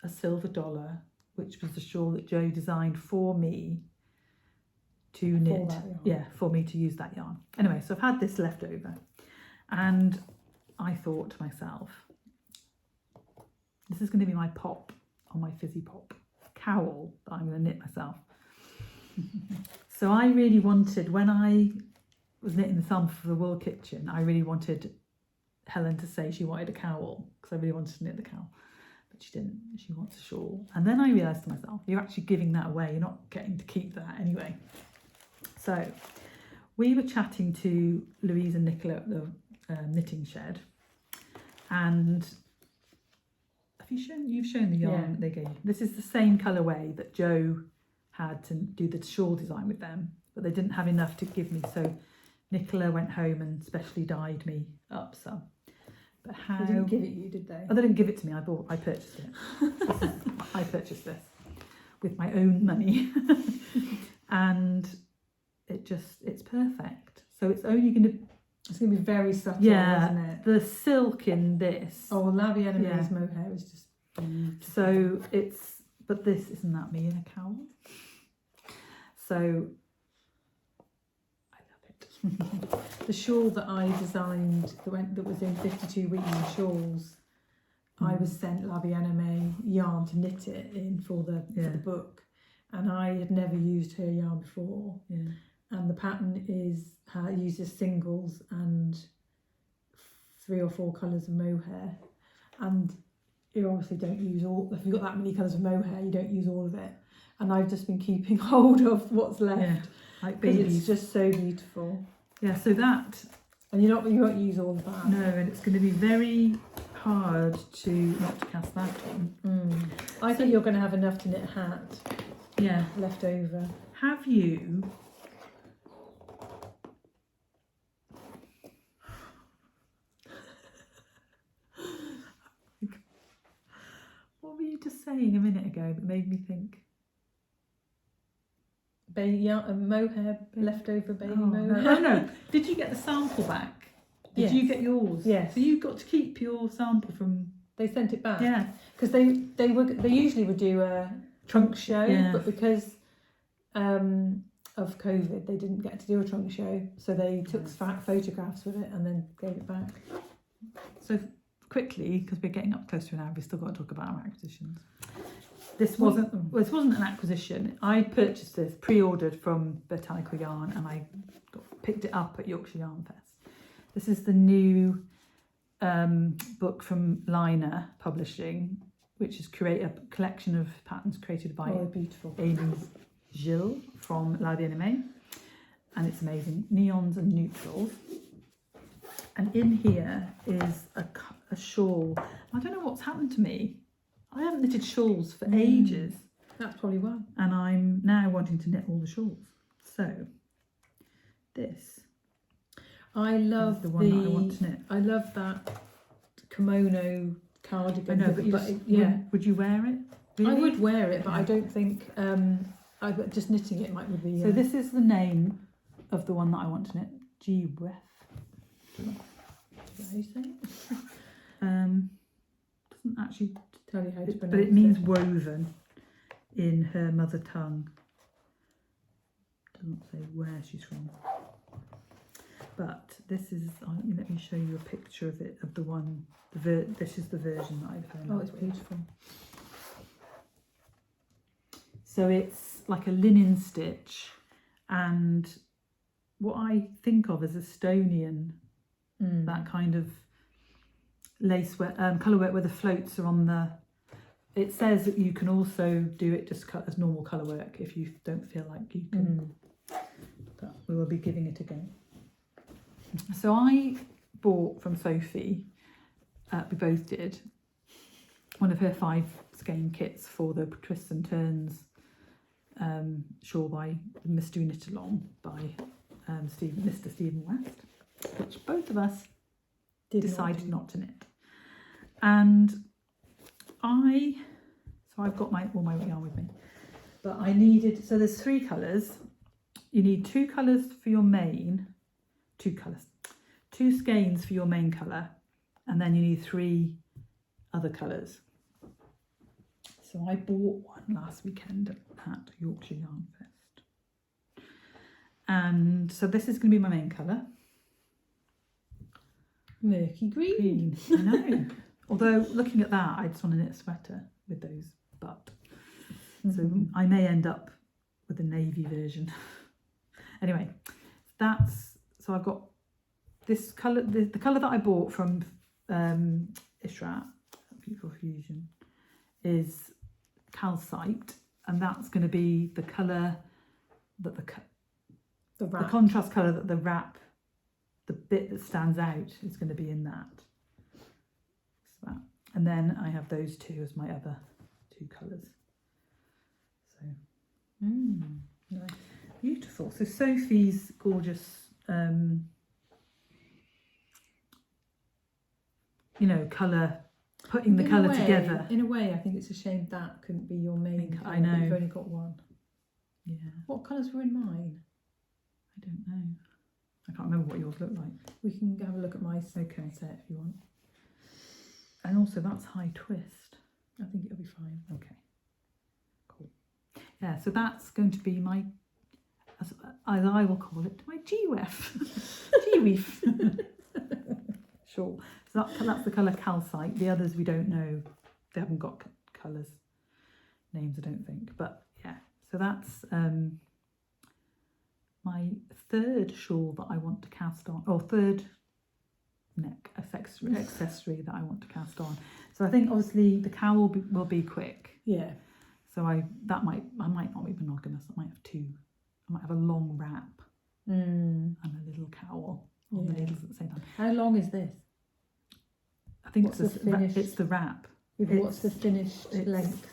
a Silver Dollar, which was the shawl that Jo designed for me to knit. that yarn. Yeah, for me to use that yarn. Anyway, so I've had this left over, and I thought to myself, this is going to be my pop on my Fizzy Pop cowl that I'm going to knit myself. So I really wanted, when I was knitting the sample for the Wool Kitchen, I really wanted Helen to say she wanted a cowl, because I really wanted to knit the cowl. But she didn't. She wants a shawl. And then I realised to myself, you're actually giving that away. You're not getting to keep that anyway. So we were chatting to Louise and Nicola at the knitting shed, and you've shown the yarn that they gave you. This is the same colourway that Jo had to do the shawl design with them, but they didn't have enough to give me, so Nicola went home and specially dyed me up some. But how? They didn't give it you, did they? Oh, they didn't give it to me. I purchased it. I purchased this with my own money, and it's perfect. So it's only going to. It's going to be very subtle, isn't it? The silk in this. Oh, Labby Enemy's mohair is just beautiful. So but this isn't that me in a cowl. So I love it. The shawl that I designed that was in 52 Weeks in Shawls, I was sent Labby Enemy yarn to knit it in for the book, and I had never used her yarn before. Yeah. And the pattern uses singles and 3 or 4 colours of mohair, and you obviously don't use all. If you've got that many colours of mohair, you don't use all of it. And I've just been keeping hold of what's left, like because babies. it's just so beautiful. Yeah, so that. And you won't use all of that. No, and it's going to be very hard not to cast that on. I think you're going to have enough to knit a hat. Yeah. Left over. Have you? What were you just saying a minute ago that made me think? Mohair, leftover baby mohair. No. Oh no! Did you get the sample back? Did you get yours? Yes. So you got to keep your sample from. They sent it back. Yeah. Because they usually would do a trunk show, but because of COVID, they didn't get to do a trunk show, so they took photographs with it and then gave it back. So quickly, because we're getting up close to an hour, we've still got to talk about our acquisitions. This wasn't an acquisition. I purchased this, pre-ordered from Botanical Yarn, and I picked it up at Yorkshire Yarn Fest. This is the new book from Liner Publishing, which is a collection of patterns created by beautiful Amy Gilles from La Bien-Aimée, and it's amazing. Neons and neutrals. And in here is a shawl. I don't know what's happened to me. I haven't knitted shawls for ages. That's probably why. And I'm now wanting to knit all the shawls. So this I love the one that I want to knit. I love that kimono cardigan. I know, but would you wear it? Really? I would wear it, but I don't think just knitting it would be. So this is the name of the one that I want to knit. G-Breath. Is that how you say it? Doesn't actually tell you how to pronounce but it means woven in her mother tongue. Doesn't say where she's from. But this is. Let me show you a picture of it, of the one. This is the version that I found. Oh, it's beautiful. So it's like a linen stitch, and what I think of as Estonian, that kind of lace colour work where the floats are on the. It says that you can also do it just cut as normal colour work if you don't feel like you can. But we will be giving it a go. So I bought from Sophie, we both did, one of her 5 skein kits for the Twists and Turns shawl by Mr. Knit Along by Mr. Stephen West, which both of us decided not to knit. And I've got all my yarn with me, but I needed, so there's 3 colours. You need 2 colours for your main, 2 colours, 2 skeins for your main colour, and then you need 3 other colours. So I bought one last weekend at Yorkshire Yarn Fest, And so this is going to be my main colour. Murky green. I know. Although looking at that, I just want to knit a sweater with those, but so I may end up with a navy version. Anyway, so I've got this colour, the colour that I bought from Ishrat, Beautiful Fusion, is calcite, and that's going to be the colour that the contrast colour that the wrap, the bit that stands out, is going to be in that. So that. And then I have those two as my other two colours. So nice. Beautiful. So Sophie's gorgeous colour, putting the colour together. In a way, I think it's a shame that couldn't be your main colour. I know. But you've only got one. Yeah. What colours were in mine? I don't know. I can't remember what yours looked like. We can have a look at my set if you want. And also that's high twist. I think it'll be fine. Okay. Cool. Yeah, so that's going to be my, as I will call it, my G-Weef. G-Weef. Sure. So that's the colour calcite. The others we don't know. They haven't got colours, names, I don't think. But yeah, so that's my third shawl that I want to cast on, or third neck accessory that I want to cast on. So I think obviously the cowl will be quick. Yeah. So I might not be monogamous. I might have two. I might have a long wrap and a little cowl on the needles at the same time. How long is this? I think What's it's the wrap. What's the finished length?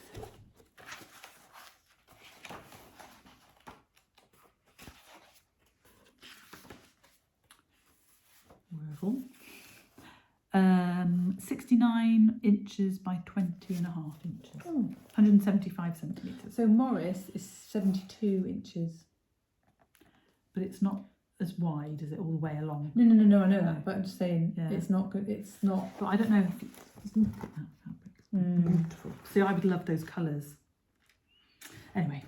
Wordle. 69 inches by 20 and a half inches. 175 centimetres. So Morris is 72 inches. But it's not as wide as it all the way along. No, I know that, but I'm just saying Yeah. it's not good. It's not. But I don't know if it's look at that fabric. Beautiful. See, I would love those colours. Anyway,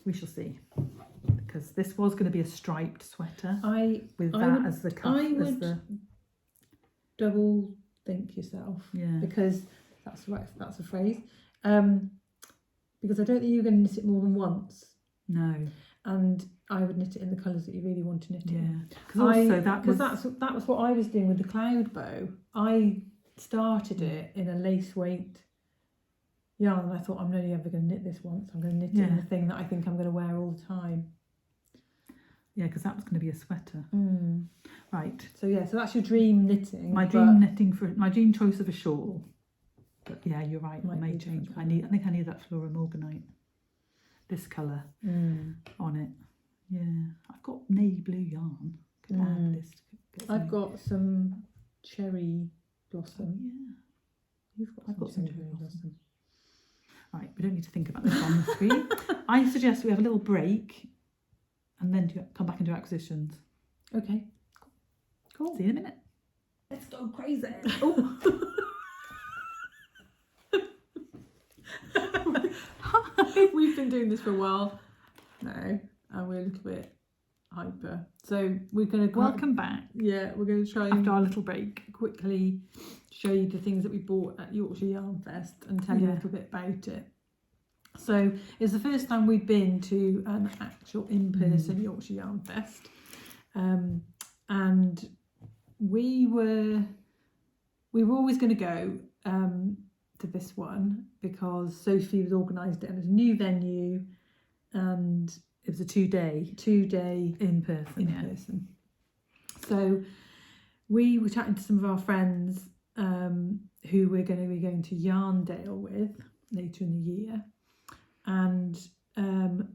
we shall see. Because this was going to be a striped sweater with that as the cuff. I would double think yourself. Yeah. Because that's a phrase. Because I don't think you're going to knit it more than once. No. And I would knit it in the colours that you really want to knit it in. Because that was what I was doing with the cloud bow. I started it in a lace weight yarn, and I thought I'm only ever going to knit this once. I'm going to knit it in the thing that I think I'm going to wear all the time. Yeah, because that was going to be a sweater. Right. So so that's your dream knitting. My dream choice of a shawl. But yeah, you're right. I may change. I think I need that Flora Morganite. This colour on it. Yeah, I've got navy blue yarn. Could add this. I've got some cherry blossom. I've got some cherry blossom. Right, we don't need to think about this on the screen. I suggest we have a little break and then come back and do acquisitions. Okay. Cool. See you in a minute. Let's go crazy. Oh. We've been doing this for a while now, and we're a little bit hyper. So we're going to welcome back. Yeah, we're going to try after our little break quickly show you the things that we bought at Yorkshire Yarn Fest and tell you a little bit about it. So it's the first time we've been to an actual in-person Yorkshire Yarn Fest, and we were always going to go to this one because Sophie was organised it, and it was a new venue, and it was a two-day in person. So we were chatting to some of our friends who we're going to be going to Yarndale with later in the year, and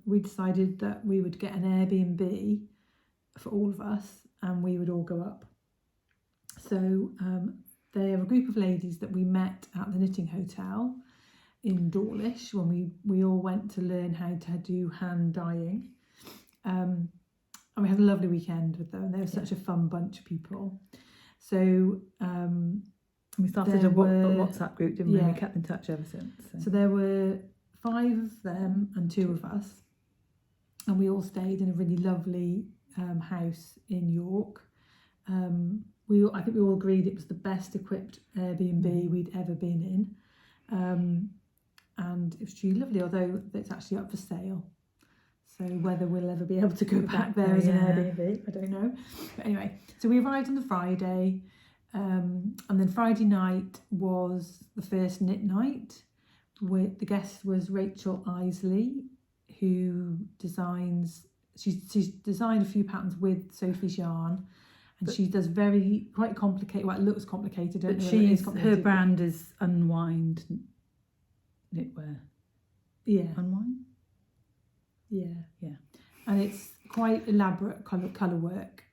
we decided that we would get an Airbnb for all of us and we would all go up. So they are a group of ladies that we met at the Knitting Hotel in Dawlish when we all went to learn how to do hand dyeing. And we had a lovely weekend with them. They were such a fun bunch of people. So we started a WhatsApp group, didn't we? We kept in touch ever since. So there were 5 of them and 2 of us. and we all stayed in a really lovely house in York. I think we all agreed it was the best equipped Airbnb we'd ever been in, and it was truly lovely. Although it's actually up for sale, so whether we'll ever be able to go back there as an Airbnb, I don't know. But anyway, so we arrived on the Friday, and then Friday night was the first knit night. The guest was Rachel Isley, who designs. She's designed a few patterns with Sophie's yarn, and she does quite complicated. Well, it looks complicated. But her brand is Unwind Knitwear. Yeah. Unwind. Yeah. Yeah. And it's quite elaborate colour work,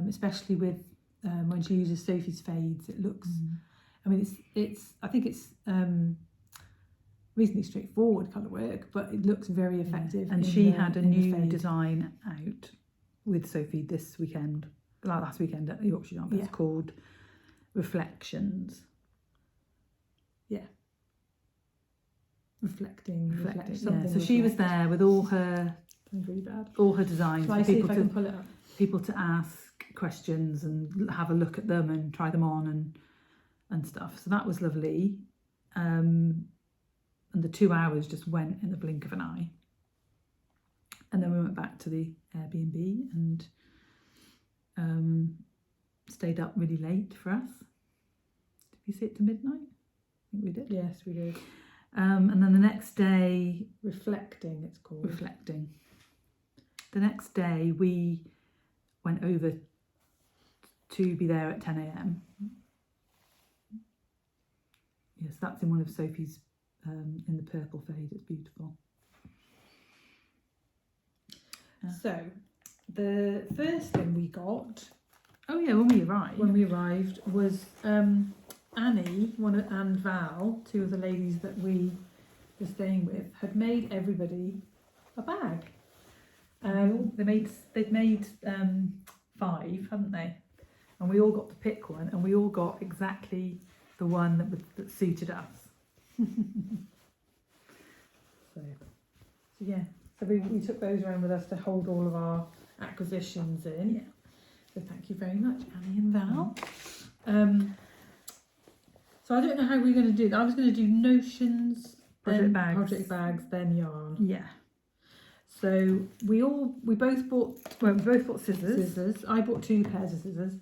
especially with when she uses Sophie's fades. It looks. I mean, it's. I think it's reasonably straightforward colour work, but it looks very effective. And she had a new design out with Sophie this weekend, last weekend at the Yorkshire Yarn Fest, called Reflections. Yeah. Reflecting. Yeah. So she was there with all her really bad. All her designs for people to pull it up. People to ask questions and have a look at them and try them on and stuff. So that was lovely. And the 2 hours just went in the blink of an eye. And then we went back to the Airbnb and stayed up really late for us. Did we sit to midnight? I think we did. Yes, we did. And then the next day... Reflecting, it's called. Reflecting. The next day we went over to be there at 10 a.m. Yes, that's in one of Sophie's, in the purple fade. It's beautiful. So, the first thing we got... Oh yeah, when we arrived was Annie and Val, two of the ladies that we were staying with, had made everybody a bag. They'd made 5, hadn't they? And we all got to pick one, and we all got exactly the one that suited us. So we took those around with us to hold all of our acquisitions in. Yeah. So thank you very much, Annie and Val. So I don't know how we're going to do that. I was going to do notions, project bags, then yarn. Yeah. So we both bought scissors. I bought 2 pairs of scissors.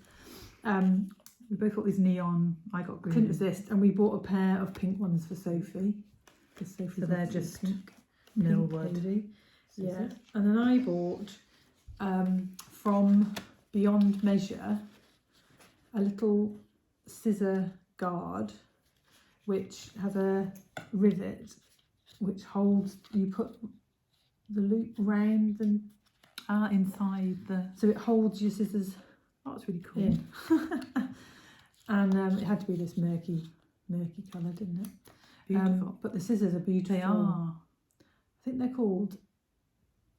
We both got these neon. I got green. Couldn't resist, and we bought a pair of pink ones for Sophie. So they're just millwood. Yeah, and then I bought from Beyond Measure a little scissor guard, which has a rivet which holds. You put the loop round and inside so it holds your scissors. Oh, that's really cool. And it had to be this murky colour, didn't it? Beautiful. But the scissors are beautiful. They are. I think they're called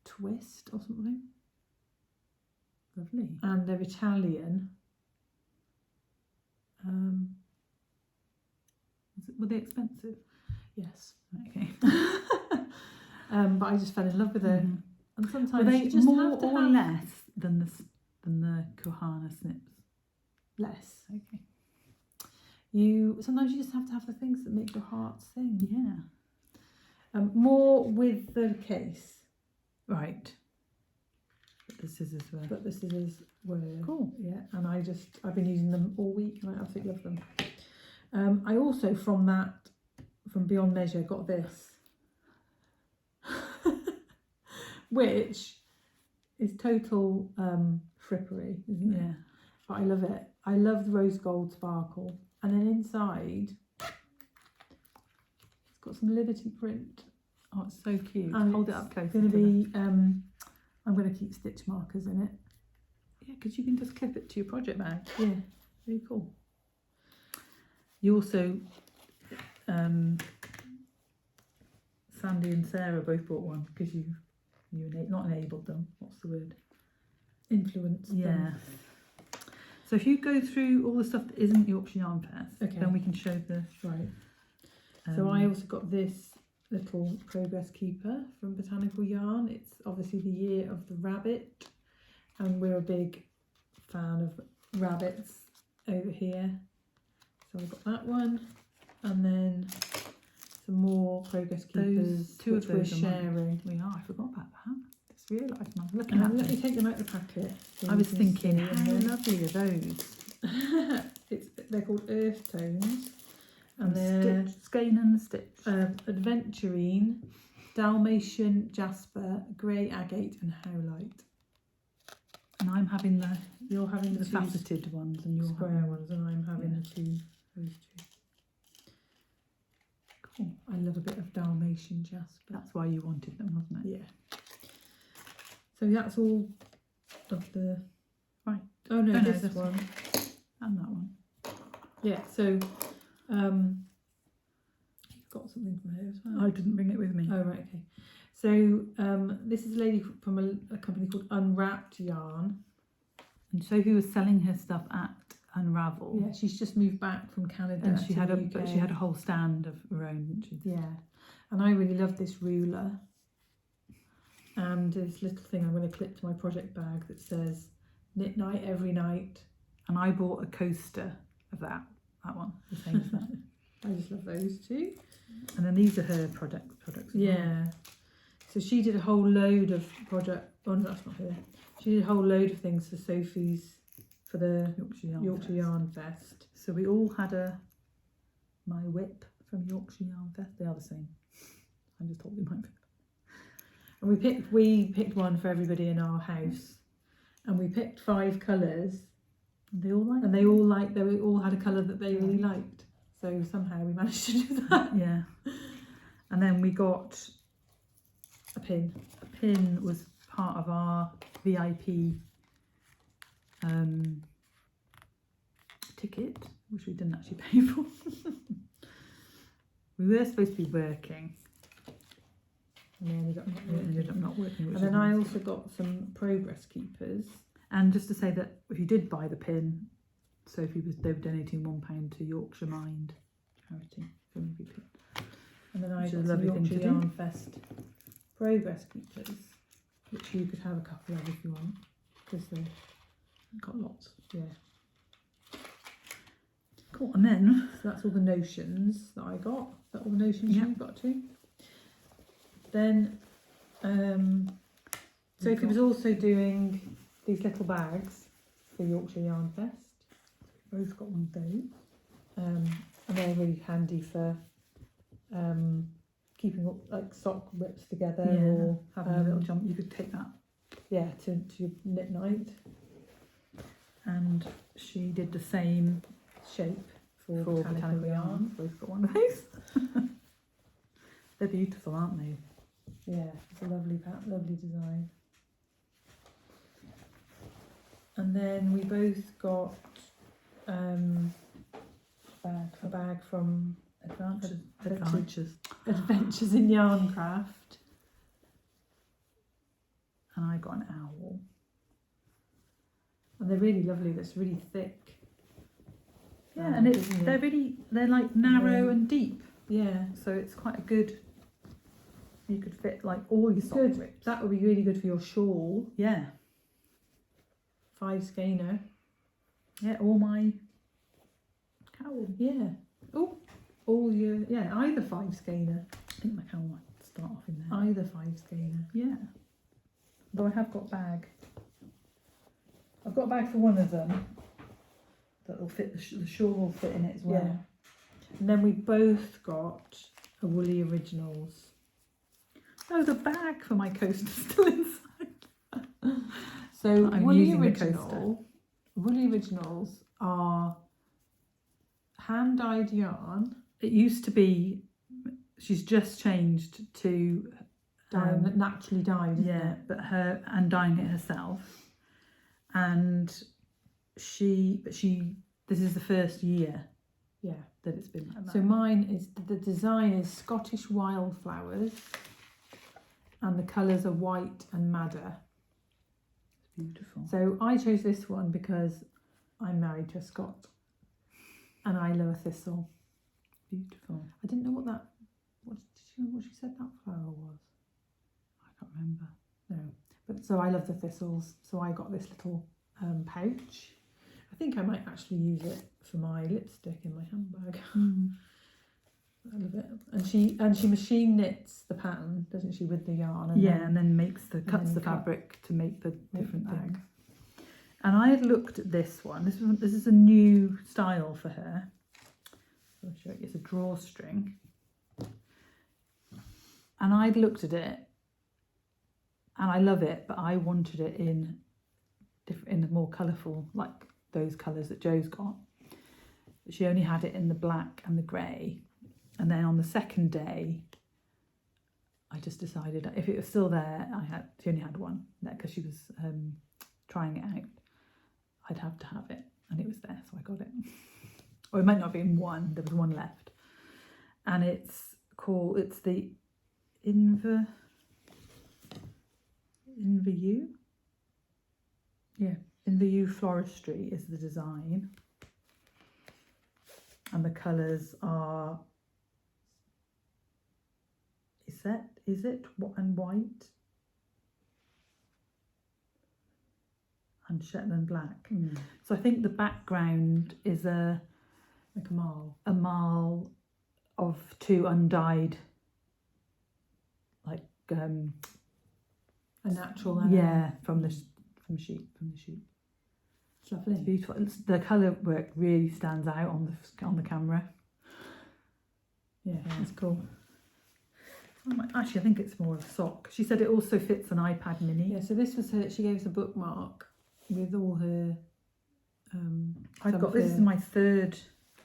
Twist or something. Lovely. And they're Italian. Were they expensive? Yes. Okay. But I just fell in love with it. And sometimes were they you just more have to or have less than the Kohana snips? Less. Okay. Sometimes you just have to have the things that make your heart sing. Yeah. More with the case. Right. But the scissors were. Cool. Yeah, and I've been using them all week and I absolutely love them. I also from Beyond Measure got this, which is total frippery, isn't it? Yeah. But I love it. I love the rose gold sparkle, and then inside it's got some Liberty print. Oh, it's so cute. And hold it up close. Going to be. I'm going to keep stitch markers in it. Yeah, because you can just clip it to your project bag. Yeah, really cool. You also, Sandy and Sarah both bought one because you not enabled them. What's the word? Influenced them. So if you go through all the stuff that isn't Yorkshire Yarn Fest, okay, then we can show the right. So I also got this little progress keeper from Botanical Yarn. It's obviously the year of the rabbit, and we're a big fan of rabbits over here. So I've got that one, and then some more progress keepers. Two of those we're sharing. We are. I forgot about that. Just realised. I was looking And at let me them. take them out the packet. So I you was can thinking, see how them. lovely are those? They're called earth tones, and they're Skein and stitch. Adventurine, Dalmatian Jasper, Grey Agate, and Howlite. And I'm having You're having the two faceted ones, and you're square having ones, and I'm having Yeah. those two. Cool. I love a bit of Dalmatian Jasper. That's why you wanted them, wasn't it? Yeah. So that's all of the. Right. Oh no, Oh, no, this this one. And that one. Yeah. So, you've got something from her as well. I didn't bring it with me. Oh right, okay. So this is a lady from a company called Unwrapped Yarn. And so who was selling her stuff at Unravel? Yeah, she's just moved back from Canada. And she to had the UK. she had a whole stand of her own, didn't she? Yeah, and I really love this ruler. And this little thing I'm going to clip to my project bag that says "Knit night every night." And I bought a coaster of that one, the same as that. I just love those two. And then these are her products. As Yeah. So she did a whole load of project. Oh no, that's not her. She did a whole load of things for Sophie's for the Yorkshire Yarn Fest. So we all had my whip from Yorkshire Yarn Fest. They are the same. I just told you mine. And we picked one for everybody in our house, and we picked 5 colours. And they all like. And they all had a colour that they really liked. So somehow we managed to do that. Yeah. And then we got A pin. a pin was part of our VIP ticket, which we didn't actually pay for. We were supposed to be working. And then We ended up not working. And then I also got some progress keepers. And just to say that if you did buy the pin, Sophie they were donating £1 to Yorkshire Mind charity for every pin. And then I Which got is a some lovely thing to Yorkshire do. Yarn Fest progress keepers, which you could have a couple of if you want, because they've got lots. Yeah. Cool. And then So that's all the notions that I got. Is that all the notions Yeah. you've got too? Then Sophie was also doing these little bags for Yorkshire Yarn Fest. we've both got one of those. And they're really handy for keeping up like sock whips together or having a little jump. You could take that. yeah, to knit night And she did the same shape for for Botanical Yarn. Both got one of those. They're beautiful, aren't they? Yeah, it's a lovely design. And then we both got a bag from Adventures in Yarncraft. And I got an owl. And they're really lovely. That's really thick. Yeah, and isn't it? they're like narrow Yeah. and deep. Yeah. So it's quite a good, you could fit like all your sock Good. rips. That would be really good for your shawl. Yeah. 5 skeiner. Yeah, or my cowl. Yeah. Oh, all your either 5 skeiner. I think my cowl might start off in there. Either 5 skeiner. Yeah. Though I have got a bag. I've got a bag for one of them. That'll fit, the shawl will fit in it as well. Yeah. And then we both got a Woolly Originals. Oh, the bag for my coaster still inside. So I'm Woolly using the coaster. Woolly Originals are hand-dyed yarn. It used to be, she's just changed to Naturally dyed, isn't yeah, it? but her and dyeing it herself. And this is the first year Yeah. that it's been like that. So mine is, the design is Scottish wildflowers, and the colours are white and madder. It's beautiful. So I chose this one because I'm married to a Scot and I love a thistle. Beautiful. I didn't know what did she Do you know what she said that flower was? I can't remember. No. But so I love the thistles. So I got this little pouch. I think I might actually use it for my lipstick in my handbag. I love it. And she machine knits the pattern, doesn't she, with the yarn? And and then cuts the fabric to make the different things. And I had looked at this one. This is a new style for her. I'll show you. It's a drawstring. And I'd looked at it, and I love it, but I wanted it in the more colourful, like those colours that Jo's got. But she only had it in the black and the grey. And then on the second day, I just decided if it was still there, she only had one there because she was trying it out. I'd have to have it, and it was there, so I got it. Or it might not have been one. There was one left, and it's the Inver U. Yeah, Inver U Floristry is the design, and the colours are. Is it and white and Shetland black. So I think the background is like a marl of two undyed, like a natural. From the sheet. It's lovely. It's beautiful. The colour work really stands out on the camera. Yeah, it's cool. Actually, I think it's more of a sock. She said it also fits an iPad mini. Yeah, so this was her. She gave us a bookmark with all her. This is my third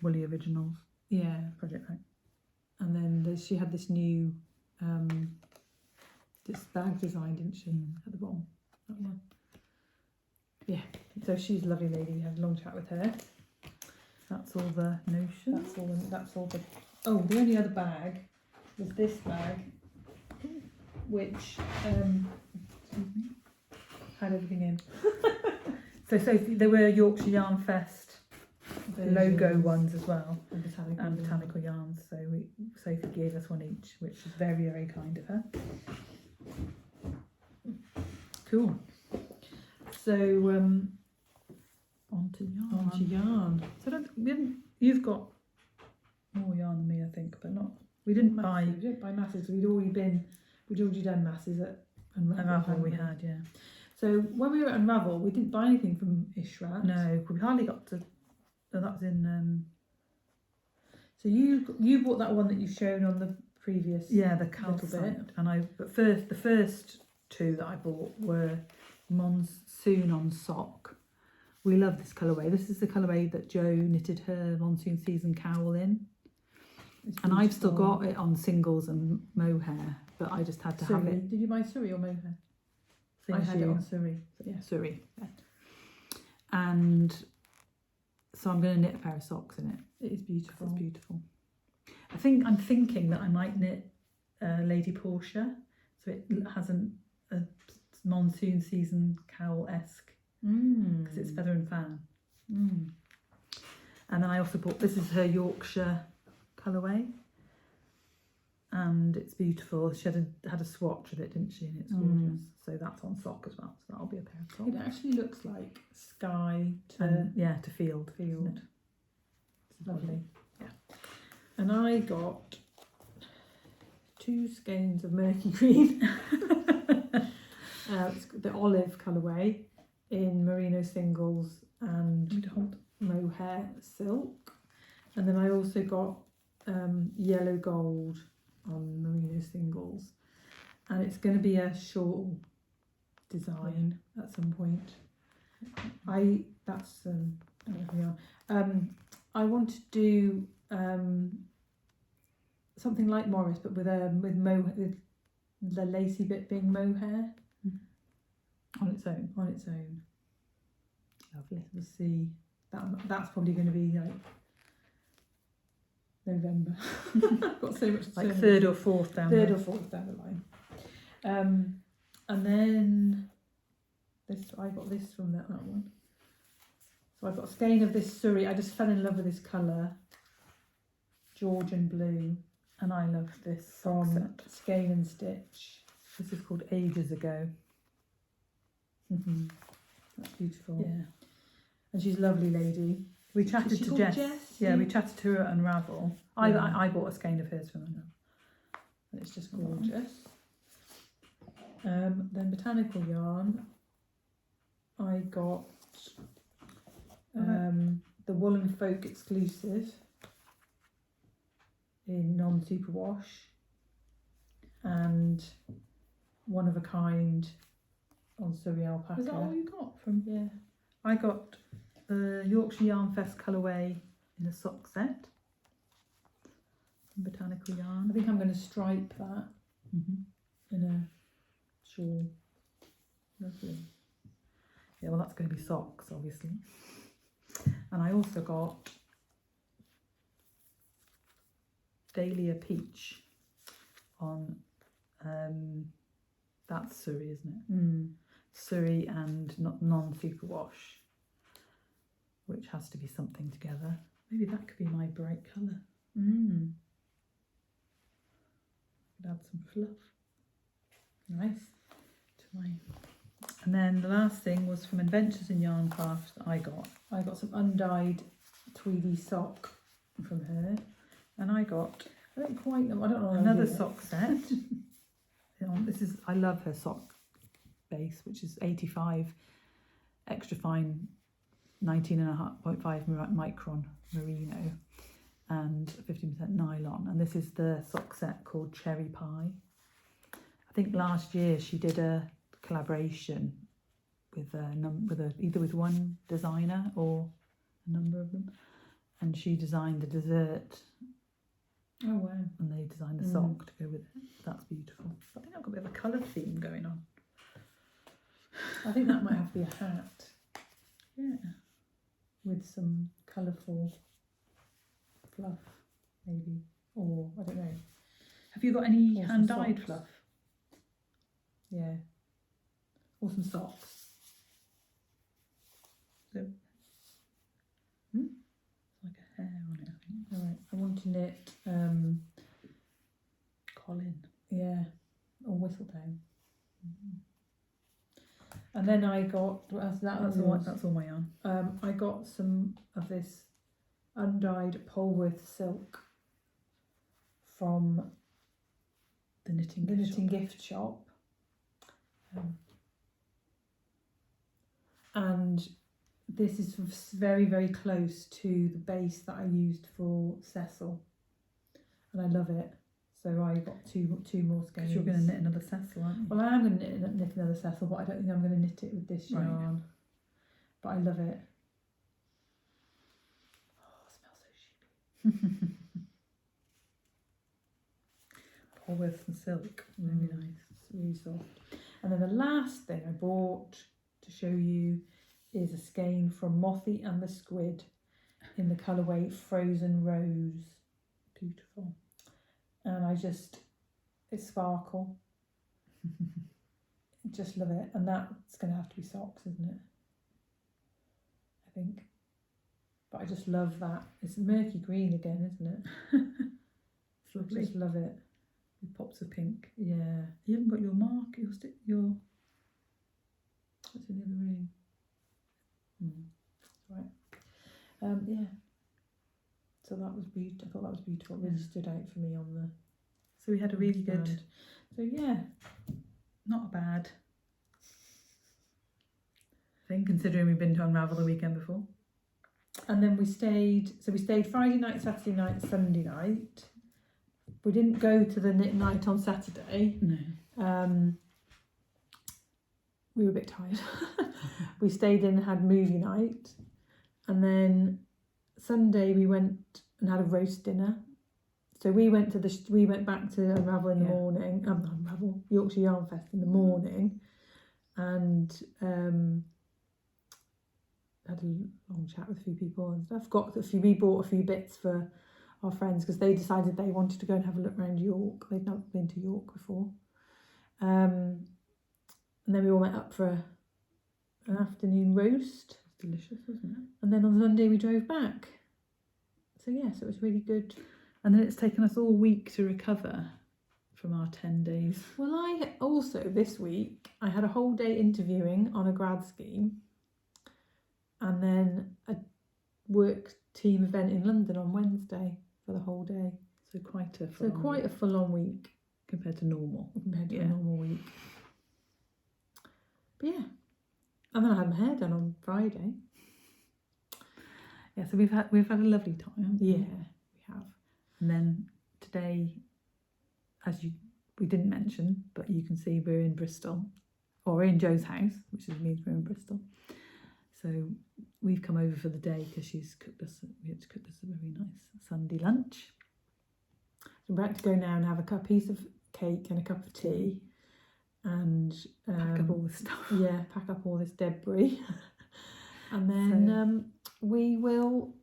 Woolly Originals. Yeah, project, right? And then she had this new this bag design, didn't she? At the bottom, that one. Yeah. So she's a lovely lady. We had a long chat with her. That's all the notions. That's all the. Oh, the only other bag was this bag, which had everything in. So Sophie, there were Yorkshire Yarn Fest logo ones as well, and botanical yarns. So Sophie gave us one each, which is very, very kind of her. Cool. So on to yarn. On to yarn. So you've got more yarn than me, I think, but not. We didn't buy masses. We'd already done masses at Unravel. We had, yeah. So when we were at Unravel, we didn't buy anything from Ishrat. No, we hardly got to. That was in. So you bought that one that you've shown on the previous. Yeah, the cowl bit. And the first two that I bought were Monsoon on Sock. We love this colourway. This is the colourway that Jo knitted her monsoon season cowl in. And I've still got it on singles and mohair, but I just had to have it. Did you buy Surrey or mohair? I had it on Surrey. Yeah, Surrey. Yeah. And so I'm going to knit a pair of socks in it. It is beautiful. It's beautiful. I'm thinking that I might knit Lady Portia, so it has a monsoon season cowl-esque, because it's feather and fan. And then I also bought, this is her Yorkshire colourway, and it's beautiful. She had a swatch of it, didn't she? And it's gorgeous. So that's on sock as well. So that'll be a pair of socks. It actually looks like sky to field. It's lovely. Yeah. And I got 2 skeins of murky green. It's the olive colourway in merino singles and mohair silk. And then I also got yellow gold on merino singles, and it's going to be a shawl design at some point. I want to do something like Morris, but with the lacy bit being mohair on its own. Lovely. We'll see. That's probably going to be like November. Got so much. Like third or fourth down the line. And then I got this from that one. So I've got a skein of this Surrey. I just fell in love with this colour, Georgian blue, And I love this sock from set. Scale and Stitch. This is called Ages Ago. That's beautiful. Yeah. And she's a lovely lady. We chatted Is she to called Jess. Jess? Yeah, we chatted to her at Unravel. I Yeah. I bought a skein of hers from her. And it's just gorgeous. Then Botanical Yarn. I got the Wool and Folk exclusive in non-superwash and one of a kind on Surrey Alpaca. Is that all you got from? Yeah. I got the Yorkshire Yarn Fest colourway in a sock set. From Botanical I Yarn. think I'm going to stripe that in a shawl. Lovely. Yeah, well, that's going to be socks, obviously. And I also got Dahlia Peach on, that's Surrey, isn't it? Surrey and non-superwash, which has to be something together. Maybe that could be my bright colour. Could add some fluff. Nice. To my... And then the last thing was from Adventures in Yarn Craft that I got some undyed tweedy sock from her. and I got I don't quite know. I don't know. another sock set. This is, I love her sock base, which is 85 extra fine 19.5 micron merino and 15% nylon, and this is the sock set called Cherry Pie. I think last year she did a collaboration with either with one designer or a number of them, and she designed the dessert. Oh wow! And they designed a sock to go with it. That's beautiful. I think I've got a bit of a colour theme going on. I think that might have to be a hat. Yeah. With some colourful fluff, maybe, or I don't know. Have you got any Or some hand-dyed socks. fluff? Yeah, or some socks. So, it's like a hair on it, I think. All right, I want to knit. Colin. Yeah, or Whistledown. And then I got That's all my yarn. I got some of this undyed Polworth silk from The knitting the gift knitting shop. gift shop. And this is very, very close to the base that I used for Cecil, and I love it. So I got two more skeins. Because you're going to knit another Cecil, aren't you? Well, I am going to knit another Cecil, but I don't think I'm going to knit it with this Right. yarn. But I love it. Oh, it smells so sheepy. Polworth and silk. Really nice. It's really soft. And then the last thing I bought to show you is a skein from Mothy and the Squid in the colourway Frozen Rose. Beautiful. And it's sparkle. Just love it. And that's going to have to be socks, isn't it? I think. But I just love that. It's murky green again, isn't it? It's lovely. Just love it. With pops of pink. Yeah. You haven't got your mark, your... What's in the other room? Right. Yeah. So that was beautiful. I thought that was beautiful. It really stood out for me on the... So we had a really good... stand. So yeah. Not bad thing, considering we've been to Unravel the weekend before. And then we stayed Friday night, Saturday night, Sunday night. We didn't go to the knit night on Saturday. No. We were a bit tired. We stayed in and had movie night. And then Sunday we went and had a roast dinner. So we went back to Unravel in the morning. Unravel, Yorkshire Yarn Fest in the morning, and had a long chat with a few people and stuff. We bought a few bits for our friends because they decided they wanted to go and have a look around York. They'd not been to York before. And then we all met up for an afternoon roast. Delicious, wasn't it? And then on Sunday we drove back. So yes, it was really good. And then it's taken us all week to recover from our 10 days. Well, I also, this week, I had a whole day interviewing on a grad scheme and then a work team event in London on Wednesday for the whole day. So quite a full-on week. compared to normal. Compared to a normal week. But yeah. And then I had my hair done on Friday. Yeah, so we've had a lovely time, haven't we? Yeah, we have. And then today, we didn't mention, but you can see we're in Bristol, or we're in Jo's house, which means we're in Bristol. So we've come over for the day because we had to cook us a very nice Sunday lunch. So we're about to go now and have a piece of cake and a cup of tea, and Pack up all the stuff. Yeah, pack up all this debris, and then we will.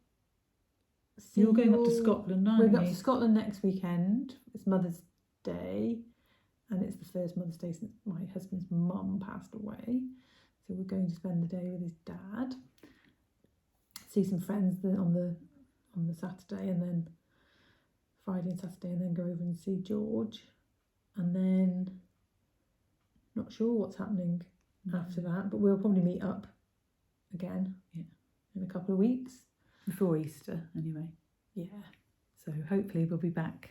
You're going up to Scotland, aren't you? We're going up to Scotland next weekend. It's Mother's Day, and it's the first Mother's Day since my husband's mum passed away. So we're going to spend the day with his dad, see some friends on the Saturday, and then Friday and Saturday, and then go over and see George, and then not sure what's happening after that, but we'll probably meet up again in a couple of weeks. Before Easter, anyway. Yeah. So hopefully we'll be back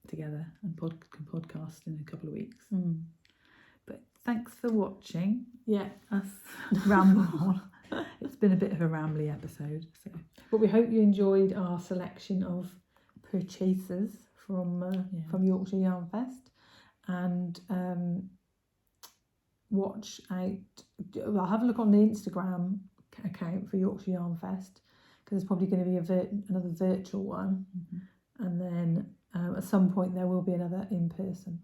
together and can podcast in a couple of weeks. But thanks for watching. Yeah. Us ramble on. It's been a bit of a rambly episode. But we hope you enjoyed our selection of purchases from Yorkshire Yarn Fest, and watch out. Well, have a look on the Instagram account for Yorkshire Yarn Fest, because there's probably going to be another virtual one, and then at some point there will be another in person.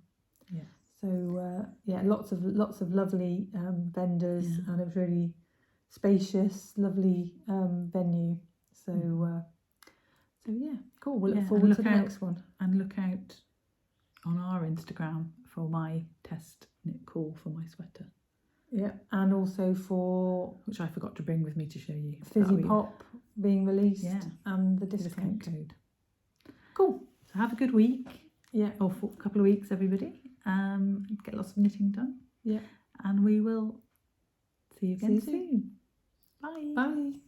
Yeah. So lots of lovely vendors, and a really spacious, lovely venue. So yeah, cool. We'll look forward to the next one. And look out on our Instagram for my test knit call for my sweater. Yeah, and also for which I forgot to bring with me to show you. Fizzy Pop being released, and the discount code. Cool. So have a good week. Yeah. Or for a couple of weeks, everybody. Get lots of knitting done. Yeah. And we will see you again soon. Bye. Bye.